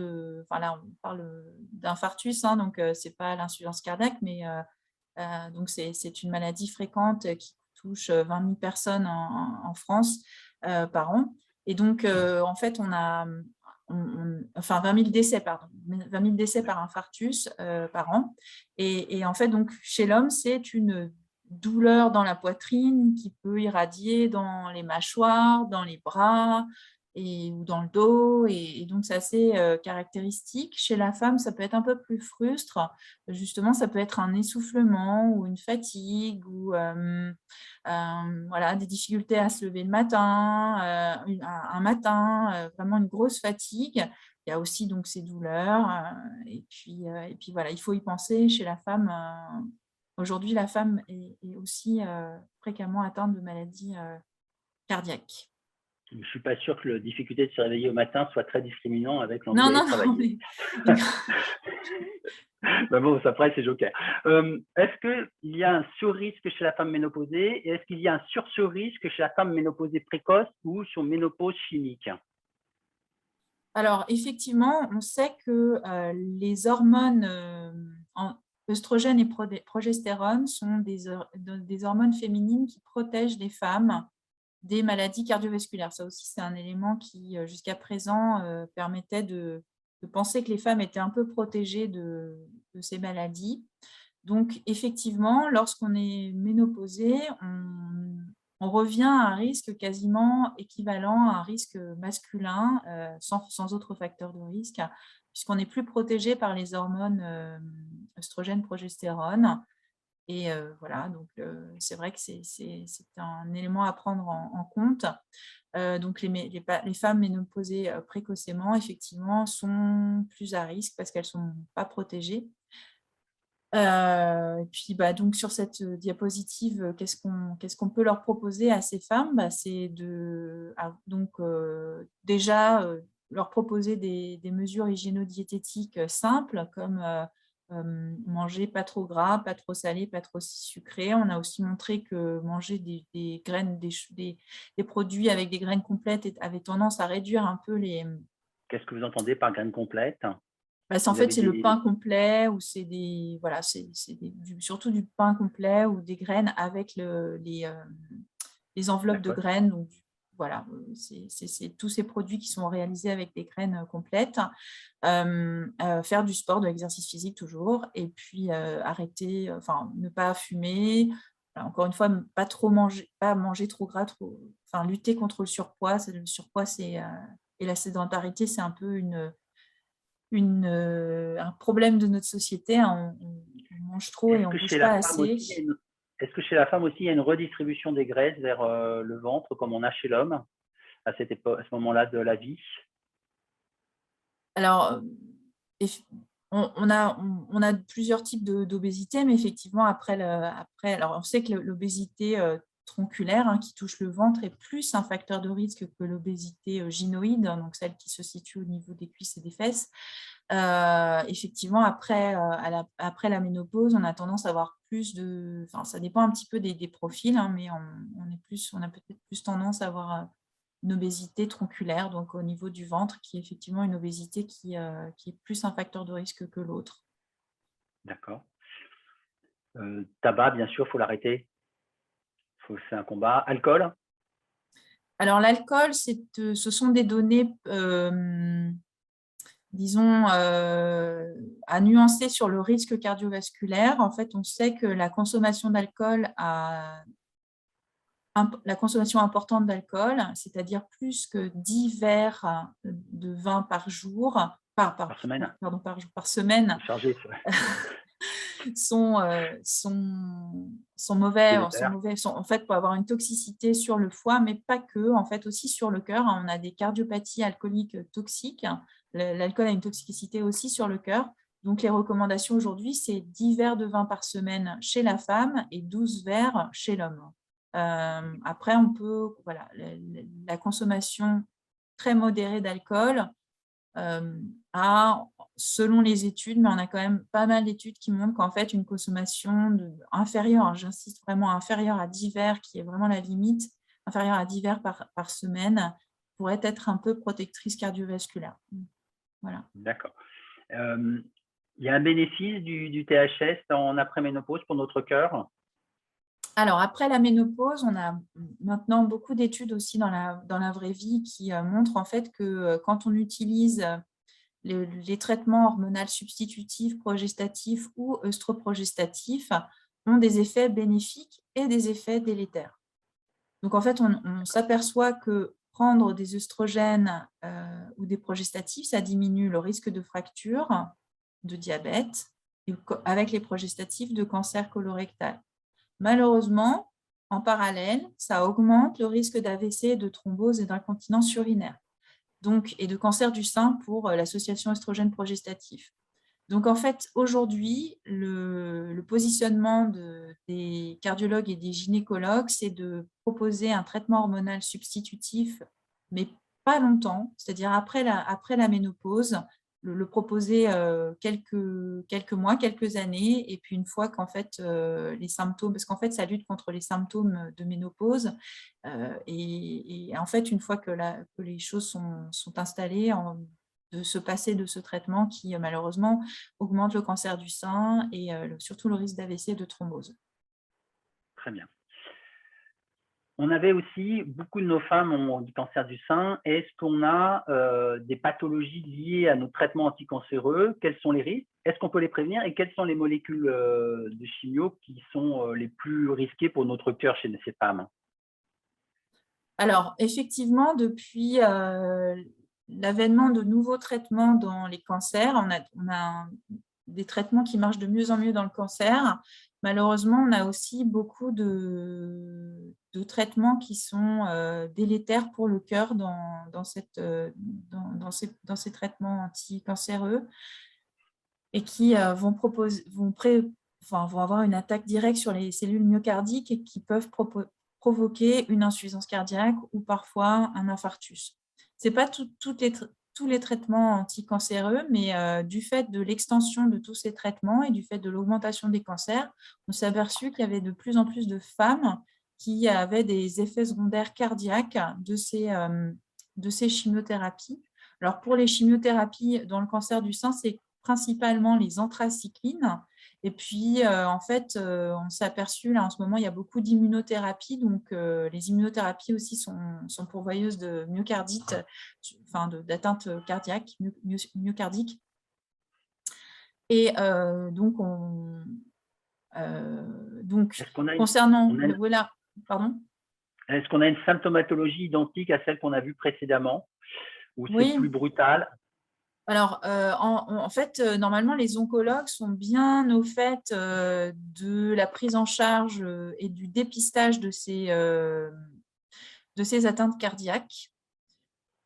d'infarctus, donc ce n'est pas l'insuffisance cardiaque, mais donc c'est une maladie fréquente qui touche 20 000 personnes en France par an. Et donc, en fait, on a enfin 20 000 décès, pardon, 20 000 décès par infarctus par an. Et en fait, donc, chez l'homme, c'est une douleur dans la poitrine qui peut irradier dans les mâchoires, dans les bras ou dans le dos. Et donc, c'est assez caractéristique. Chez la femme, ça peut être un peu plus frustre. Justement, ça peut être un essoufflement ou une fatigue ou voilà, des difficultés à se lever le matin, un matin, vraiment une grosse fatigue. Il y a aussi donc ces douleurs. Et puis voilà, il faut y penser chez la femme. Aujourd'hui, la femme est aussi fréquemment atteinte de maladies cardiaques. Je ne suis pas sûr que la difficulté de se réveiller au matin soit très discriminant avec l'envie Non, d'aller non, non. travailler. Ben bon, après, c'est joker. Est-ce qu'il y a un sur-risque chez la femme ménopausée et est-ce qu'il y a un sur-risque chez la femme ménopausée précoce ou sur ménopause chimique? Alors, effectivement, on sait que les hormones œstrogène et progestérone sont des hormones féminines qui protègent les femmes des maladies cardiovasculaires. Ça aussi, c'est un élément qui, jusqu'à présent, permettait de penser que les femmes étaient un peu protégées de ces maladies. Donc, effectivement, lorsqu'on est ménopausé, on revient à un risque quasiment équivalent à un risque masculin, sans autre facteur de risque, puisqu'on n'est plus protégé par les hormones œstrogène, progestérone. Et voilà, donc c'est vrai que c'est un élément à prendre en compte. Donc les femmes ménopausées précocement, effectivement, sont plus à risque parce qu'elles ne sont pas protégées. Et puis donc sur cette diapositive, qu'est-ce qu'on peut leur proposer à ces femmes? C'est déjà leur proposer des mesures hygiéno-diététiques simples comme manger pas trop gras, pas trop salé, pas trop sucré. On a aussi montré que manger des graines, des produits avec des graines complètes avait tendance à réduire un peu les… Qu'est-ce que vous entendez par graines complètes? En fait, c'est le pain complet ou c'est voilà, surtout du pain complet ou des graines avec les enveloppes de graines. Donc, voilà, c'est tous ces produits qui sont réalisés avec des graines complètes. Faire du sport, de l'exercice physique toujours, et puis arrêter, enfin ne pas fumer. Encore une fois, pas manger trop gras, lutter contre le surpoids. Le surpoids, et la sédentarité, c'est un peu un problème de notre société. On mange trop et on ne bouge pas assez. Est-ce que chez la femme aussi, il y a une redistribution des graisses vers le ventre, comme on a chez l'homme, à ce moment-là de la vie? Alors, on a plusieurs types d'obésité, mais effectivement, alors on sait que l'obésité tronculaire qui touche le ventre est plus un facteur de risque que l'obésité gynoïde, donc celle qui se situe au niveau des cuisses et des fesses. Effectivement, après la ménopause, on a tendance à avoir plus de… Enfin, ça dépend un petit peu des profils, mais on a peut-être plus tendance à avoir une obésité tronculaire, donc au niveau du ventre, qui est effectivement une obésité qui est plus un facteur de risque que l'autre. D'accord. Tabac, bien sûr, il faut l'arrêter. C'est un combat. Alcool? Alors, l'alcool, ce sont des données, disons, à nuancer sur le risque cardiovasculaire. En fait, on sait que la consommation importante d'alcool, c'est-à-dire plus que 10 verres de vin par jour, par semaine, Chargé, sont mauvais, en fait, pour avoir une toxicité sur le foie, mais pas que, en fait, aussi sur le cœur. On a des cardiopathies alcooliques toxiques. L'alcool a une toxicité aussi sur le cœur. Donc, les recommandations aujourd'hui, c'est 10 verres de vin par semaine chez la femme et 12 verres chez l'homme. Après, on peut, voilà, la consommation très modérée d'alcool selon les études, mais on a quand même pas mal d'études qui montrent qu'en fait, une consommation inférieure, j'insiste vraiment, inférieure à 10 verres, qui est vraiment la limite, inférieure à 10 verres par semaine, pourrait être un peu protectrice cardiovasculaire. Voilà. D'accord. Il y a un bénéfice du THS en après-ménopause pour notre cœur? Alors, après la ménopause, on a maintenant beaucoup d'études aussi dans la vraie vie qui montrent en fait que quand on utilise les traitements hormonaux substitutifs, progestatifs ou œstroprogestatifs ont des effets bénéfiques et des effets délétères. Donc, en fait, on s'aperçoit que prendre des œstrogènes ou des progestatifs, ça diminue le risque de fracture, de diabète, et avec les progestatifs, de cancer colorectal. Malheureusement, en parallèle, ça augmente le risque d'AVC, de thrombose et d'incontinence urinaire, donc, et de cancer du sein pour l'association œstrogène progestatif. Donc, en fait, aujourd'hui, le positionnement des cardiologues et des gynécologues, c'est de proposer un traitement hormonal substitutif, mais pas longtemps, c'est-à-dire après la ménopause, le proposer quelques mois, quelques années, et puis une fois qu'en fait les symptômes, parce qu'en fait ça lutte contre les symptômes de ménopause, et en fait une fois que les choses sont installées, de se passer de ce traitement qui malheureusement augmente le cancer du sein et surtout le risque d'AVC et de thrombose. Très bien. On avait aussi, beaucoup de nos femmes ont du cancer du sein. Est-ce qu'on a des pathologies liées à nos traitements anticancéreux? Quels sont les risques? Est-ce qu'on peut les prévenir? Et quelles sont les molécules de chimio qui sont les plus risquées pour notre cœur chez ces femmes? Alors, effectivement, depuis l'avènement de nouveaux traitements dans les cancers, on a des traitements qui marchent de mieux en mieux dans le cancer. Malheureusement, on a aussi beaucoup de traitements qui sont délétères pour le cœur dans ces traitements anticancéreux et qui vont avoir une attaque directe sur les cellules myocardiques et qui peuvent provoquer une insuffisance cardiaque ou parfois un infarctus. Ce n'est pas tous les traitements anticancéreux, mais du fait de l'extension de tous ces traitements et du fait de l'augmentation des cancers, on s'est aperçu qu'il y avait de plus en plus de femmes qui avaient des effets secondaires cardiaques de ces chimiothérapies. Alors, pour les chimiothérapies dans le cancer du sein, c'est principalement les anthracyclines. Et puis, en fait, on s'est aperçu, là, en ce moment, il y a beaucoup d'immunothérapies. Donc, les immunothérapies aussi sont pourvoyeuses de myocardite, enfin, d'atteinte cardiaque, myocardique. Et donc, concernant… Voilà, pardon. Est-ce qu'on a une symptomatologie identique à celle qu'on a vue précédemment, ou c'est plus brutal? Alors, en fait, normalement, les oncologues sont bien au fait de la prise en charge et du dépistage de ces atteintes cardiaques.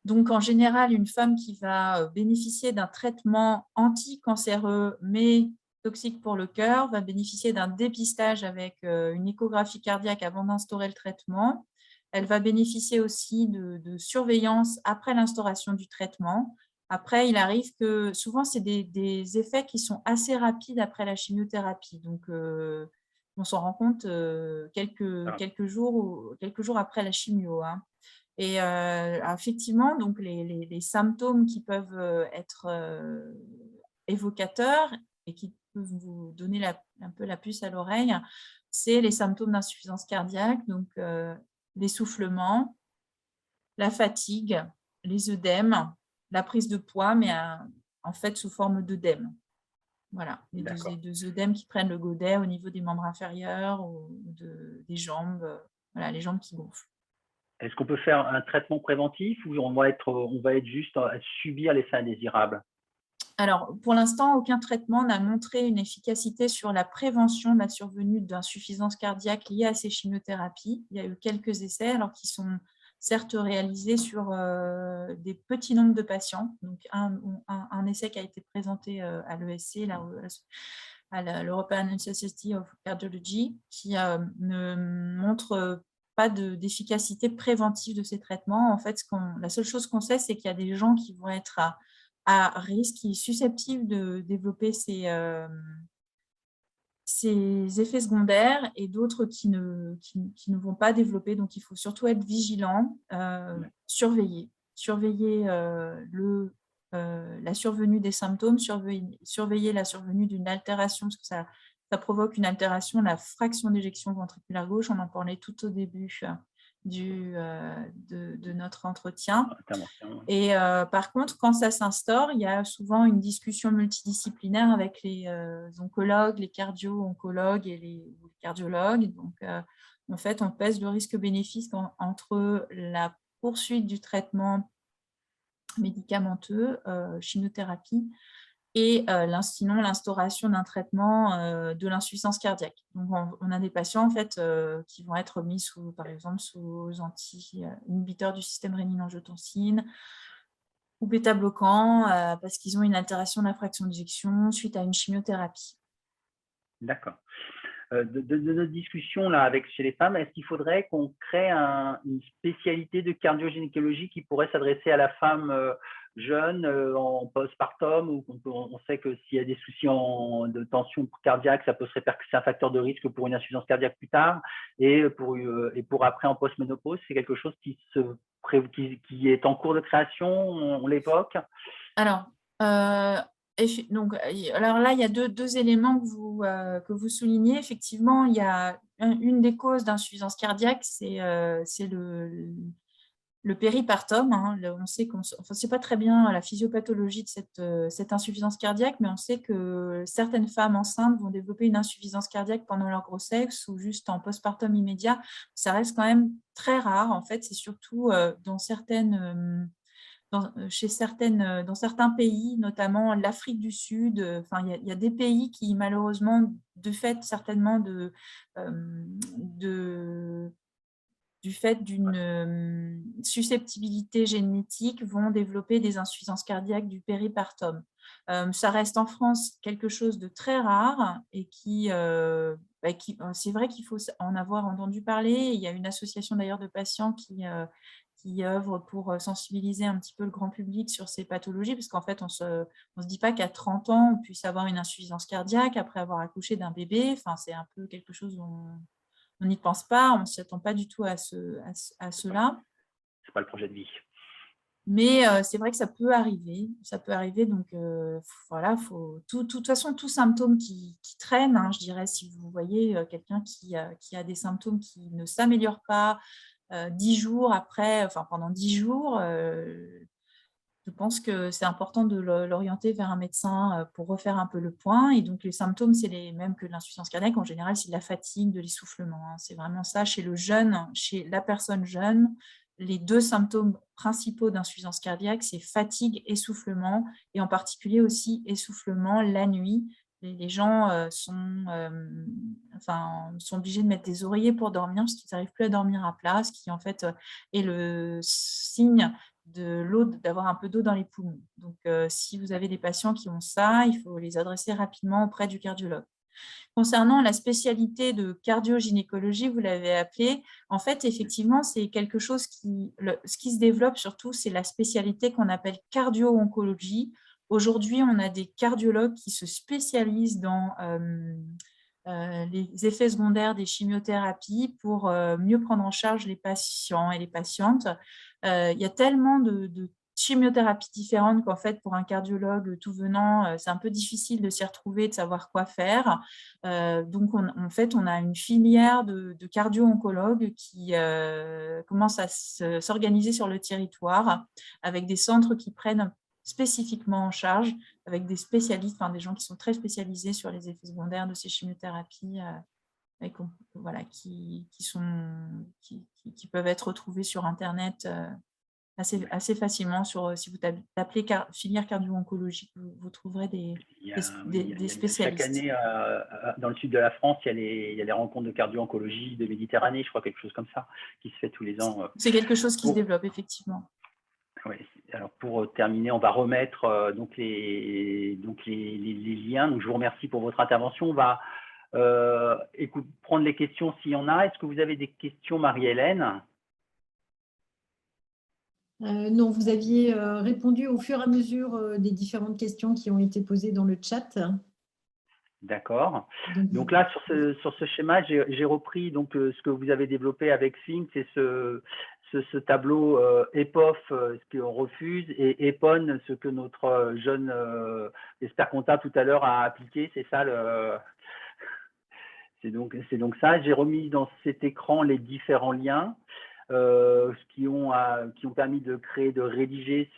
Donc, en général, une femme qui va bénéficier d'un traitement anticancéreux, mais toxique pour le cœur, va bénéficier d'un dépistage avec une échographie cardiaque avant d'instaurer le traitement. Elle va bénéficier aussi de surveillance après l'instauration du traitement. Après, il arrive que souvent, c'est des effets qui sont assez rapides après la chimiothérapie. Donc, on s'en rend compte quelques jours après la chimio. Hein. Et effectivement, donc les symptômes qui peuvent être évocateurs et qui peuvent vous donner un peu la puce à l'oreille, c'est les symptômes d'insuffisance cardiaque, donc l'essoufflement, la fatigue, les œdèmes, la prise de poids, mais en fait sous forme d'œdème. Voilà, les deux œdèmes qui prennent le godet au niveau des membres inférieurs ou des jambes, voilà, les jambes qui gonflent. Est-ce qu'on peut faire un traitement préventif ou on va être juste à subir l'effet indésirable? Alors, pour l'instant, aucun traitement n'a montré une efficacité sur la prévention de la survenue d'insuffisance cardiaque liée à ces chimiothérapies. Il y a eu quelques essais, alors qui sont certes réalisés sur des petits nombres de patients. Donc, un essai qui a été présenté à l'ESC, à l'European Society of Cardiology, qui ne montre pas d'efficacité préventive de ces traitements. En fait, la seule chose qu'on sait, c'est qu'il y a des gens qui vont être à risque, qui est susceptible de développer ces effets secondaires et d'autres qui ne vont pas développer. Donc, il faut surtout être vigilant, surveiller la survenue des symptômes, surveiller la survenue d'une altération, parce que ça ça provoque une altération de la fraction d'éjection ventriculaire gauche. On en parlait tout au début de notre entretien. Et par contre, quand ça s'instaure, il y a souvent une discussion multidisciplinaire avec les oncologues, les cardio-oncologues et les cardiologues. Donc, en fait, on pèse le risque-bénéfice entre la poursuite du traitement médicamenteux, chimiothérapie, et sinon l'instauration d'un traitement de l'insuffisance cardiaque. Donc, on a des patients en fait, qui vont être mis par exemple sous anti-inhibiteurs du système rénine-angiotensine ou bêta-bloquants parce qu'ils ont une altération de la fraction d'éjection suite à une chimiothérapie. D'accord. De notre discussion là chez les femmes, est-ce qu'il faudrait qu'on crée une spécialité de cardio-gynécologie qui pourrait s'adresser à la femme jeune en postpartum, ou on sait que s'il y a des soucis de tension cardiaque, ça peut se répercuter, c'est un facteur de risque pour une insuffisance cardiaque plus tard, et pour après en post-ménopause, c'est quelque chose qui est en cours de création, on l'évoque. Alors, alors là, il y a deux éléments que vous soulignez. Effectivement, il y a une des causes d'insuffisance cardiaque, c'est le péripartum. Hein. On sait sait pas très bien la physiopathologie de cette insuffisance cardiaque, mais on sait que certaines femmes enceintes vont développer une insuffisance cardiaque pendant leur grossesse ou juste en postpartum immédiat. Ça reste quand même très rare. En fait, c'est surtout dans certains pays, notamment l'Afrique du Sud. Il y a des pays qui, malheureusement, de fait, certainement du fait d'une susceptibilité génétique, vont développer des insuffisances cardiaques du péripartum. Ça reste en France quelque chose de très rare et c'est vrai qu'il faut en avoir entendu parler. Il y a une association d'ailleurs de patients qui œuvre pour sensibiliser un petit peu le grand public sur ces pathologies, parce qu'en fait, on se dit pas qu'à 30 ans, on puisse avoir une insuffisance cardiaque après avoir accouché d'un bébé. Enfin, c'est un peu quelque chose dont on n'y pense pas, on ne s'attend pas du tout à cela. C'est pas le projet de vie. Mais c'est vrai que ça peut arriver. Donc voilà, de toute façon, tout symptôme qui traîne, hein, je dirais, si vous voyez quelqu'un qui a des symptômes qui ne s'améliorent pas 10 jours après, pendant 10 jours, je pense que c'est important de l'orienter vers un médecin pour refaire un peu le point. Et donc, les symptômes, c'est les mêmes que l'insuffisance cardiaque. En général, c'est de la fatigue, de l'essoufflement. Hein. C'est vraiment ça chez la personne jeune. Les deux symptômes principaux d'insuffisance cardiaque, c'est fatigue, essoufflement, et en particulier aussi essoufflement la nuit. Les gens sont obligés de mettre des oreillers pour dormir parce qu'ils n'arrivent plus à dormir à plat, ce qui en fait est le signe d'avoir un peu d'eau dans les poumons. Donc, si vous avez des patients qui ont ça, il faut les adresser rapidement auprès du cardiologue. Concernant la spécialité de cardio-gynécologie, vous l'avez appelée, en fait, effectivement, c'est quelque chose ce qui se développe surtout, c'est la spécialité qu'on appelle cardio-oncologie. Aujourd'hui, on a des cardiologues qui se spécialisent dans les effets secondaires des chimiothérapies pour mieux prendre en charge les patients et les patientes. Il y a tellement de chimiothérapies différentes qu'en fait, pour un cardiologue tout venant, c'est un peu difficile de s'y retrouver, de savoir quoi faire. Donc, en fait, on a une filière de cardio-oncologues qui commence à s'organiser sur le territoire avec des centres qui prennent spécifiquement en charge, avec des spécialistes, des gens qui sont très spécialisés sur les effets secondaires de ces chimiothérapies qui peuvent être retrouvés sur Internet assez facilement. Si vous tapez filière cardio-oncologie, vous trouverez des spécialistes. Chaque année, dans le sud de la France, il y a les rencontres de cardio-oncologie de Méditerranée, je crois, quelque chose comme ça, qui se fait tous les ans. C'est quelque chose qui se développe, effectivement. Oui. Alors pour terminer, on va remettre donc les liens. Donc je vous remercie pour votre intervention. On va prendre les questions s'il y en a. Est-ce que vous avez des questions, Marie-Hélène ? Non, vous aviez répondu au fur et à mesure des différentes questions qui ont été posées dans le chat. D'accord. Donc là, sur ce schéma, j'ai repris ce que vous avez développé avec Think, c'est ce tableau EPOF, ce qu'on refuse, et EPON, ce que notre jeune expert comptable tout à l'heure a appliqué. C'est ça C'est donc ça. J'ai remis dans cet écran les différents liens qui ont permis de rédiger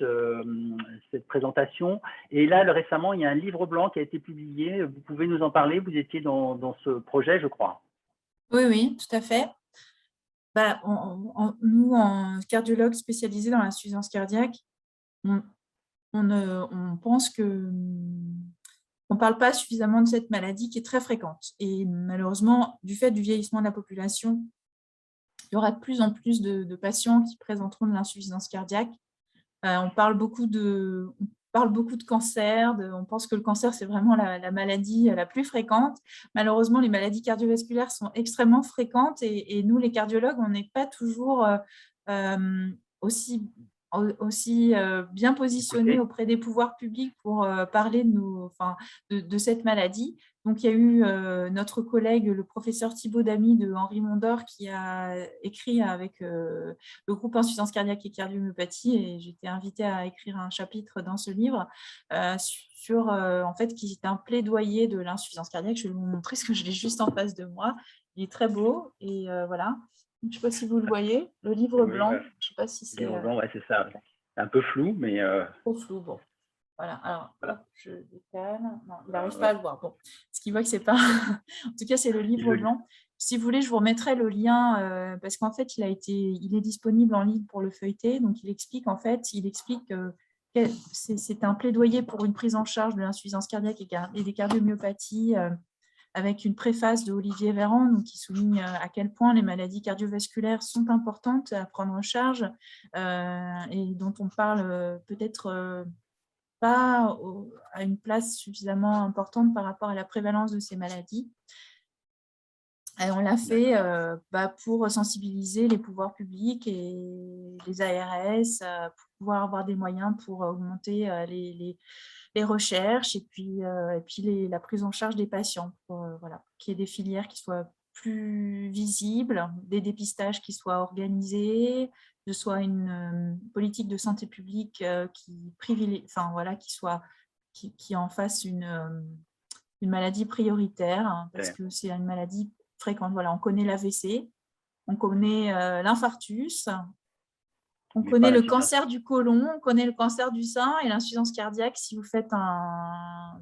cette présentation. Et là, récemment, il y a un livre blanc qui a été publié. Vous pouvez nous en parler? Vous étiez dans ce projet, je crois. Oui, oui, tout à fait. Bah, nous, en cardiologue spécialisé dans l'insuffisance cardiaque, on pense que on ne parle pas suffisamment de cette maladie qui est très fréquente. Et malheureusement, du fait du vieillissement de la population, il y aura de plus en plus de patients qui présenteront de l'insuffisance cardiaque. On parle beaucoup de cancer, on pense que le cancer, c'est vraiment la maladie la plus fréquente. Malheureusement, les maladies cardiovasculaires sont extrêmement fréquentes et nous, les cardiologues, on n'est pas toujours aussi bien positionnés auprès des pouvoirs publics pour parler de cette maladie. Donc, il y a eu notre collègue, le professeur Thibaut Damy de Henri Mondor, qui a écrit avec le groupe Insuffisance cardiaque et cardiomyopathie, et j'ai été invitée à écrire un chapitre dans ce livre sur, en fait, qui est un plaidoyer de l'insuffisance cardiaque. Je vais vous montrer parce que je l'ai juste en face de moi. Il est très beau et voilà. Je ne sais pas si vous le voyez, le livre blanc. Ouais. Je ne sais pas si c'est… Le livre blanc, ouais, c'est ça. Un peu flou, mais… Trop flou, bon. Voilà, alors, hop, je décale. Non, il n'arrive pas à le voir. Bon, ce qui voit que c'est pas… en tout cas, c'est le livre blanc. Si vous voulez, je vous remettrai le lien parce qu'en fait, il est disponible en ligne pour le feuilleter. Donc, il explique que c'est un plaidoyer pour une prise en charge de l'insuffisance cardiaque et des cardiomyopathies avec une préface de Olivier Véran, donc, qui souligne à quel point les maladies cardiovasculaires sont importantes à prendre en charge et dont on parle peut-être pas à une place suffisamment importante par rapport à la prévalence de ces maladies. Et on l'a fait pour sensibiliser les pouvoirs publics et les ARS pour pouvoir avoir des moyens pour augmenter les recherches et puis la prise en charge des patients, pour qu'il y ait des filières qui soient plus visibles, des dépistages qui soient organisés, que ce soit une politique de santé publique qui en fasse une maladie prioritaire, hein, parce que c'est une maladie fréquente. Voilà, on connaît l'AVC, on connaît l'infarctus, on connaît le cancer du côlon, on connaît le cancer du sein et l'insuffisance cardiaque. Si vous faites un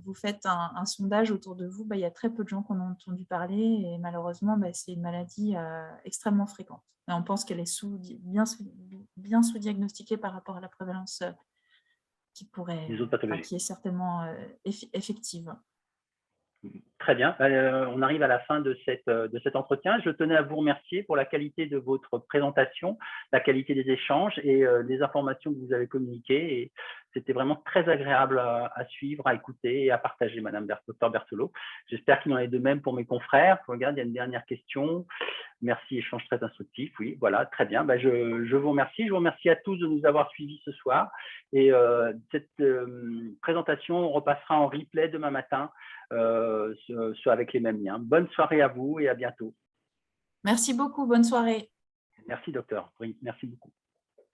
sondage autour de vous, il y a très peu de gens qui en ont entendu parler et malheureusement, c'est une maladie extrêmement fréquente. Et on pense qu'elle est bien sous-diagnostiquée par rapport à la prévalence qui est certainement effective. Très bien. On arrive à la fin de cet entretien. Je tenais à vous remercier pour la qualité de votre présentation, la qualité des échanges et des informations que vous avez communiquées. Et c'était vraiment très agréable à suivre, à écouter et à partager, Madame Dr Berthelot. J'espère qu'il en est de même pour mes confrères. Je regarde, il y a une dernière question. Merci, échange très instructif. Oui, voilà, très bien. Je vous remercie. Je vous remercie à tous de nous avoir suivis ce soir. Et cette présentation repassera en replay demain matin, soit avec les mêmes liens. Bonne soirée à vous et à bientôt. Merci beaucoup. Bonne soirée. Merci, docteur. Oui, merci beaucoup.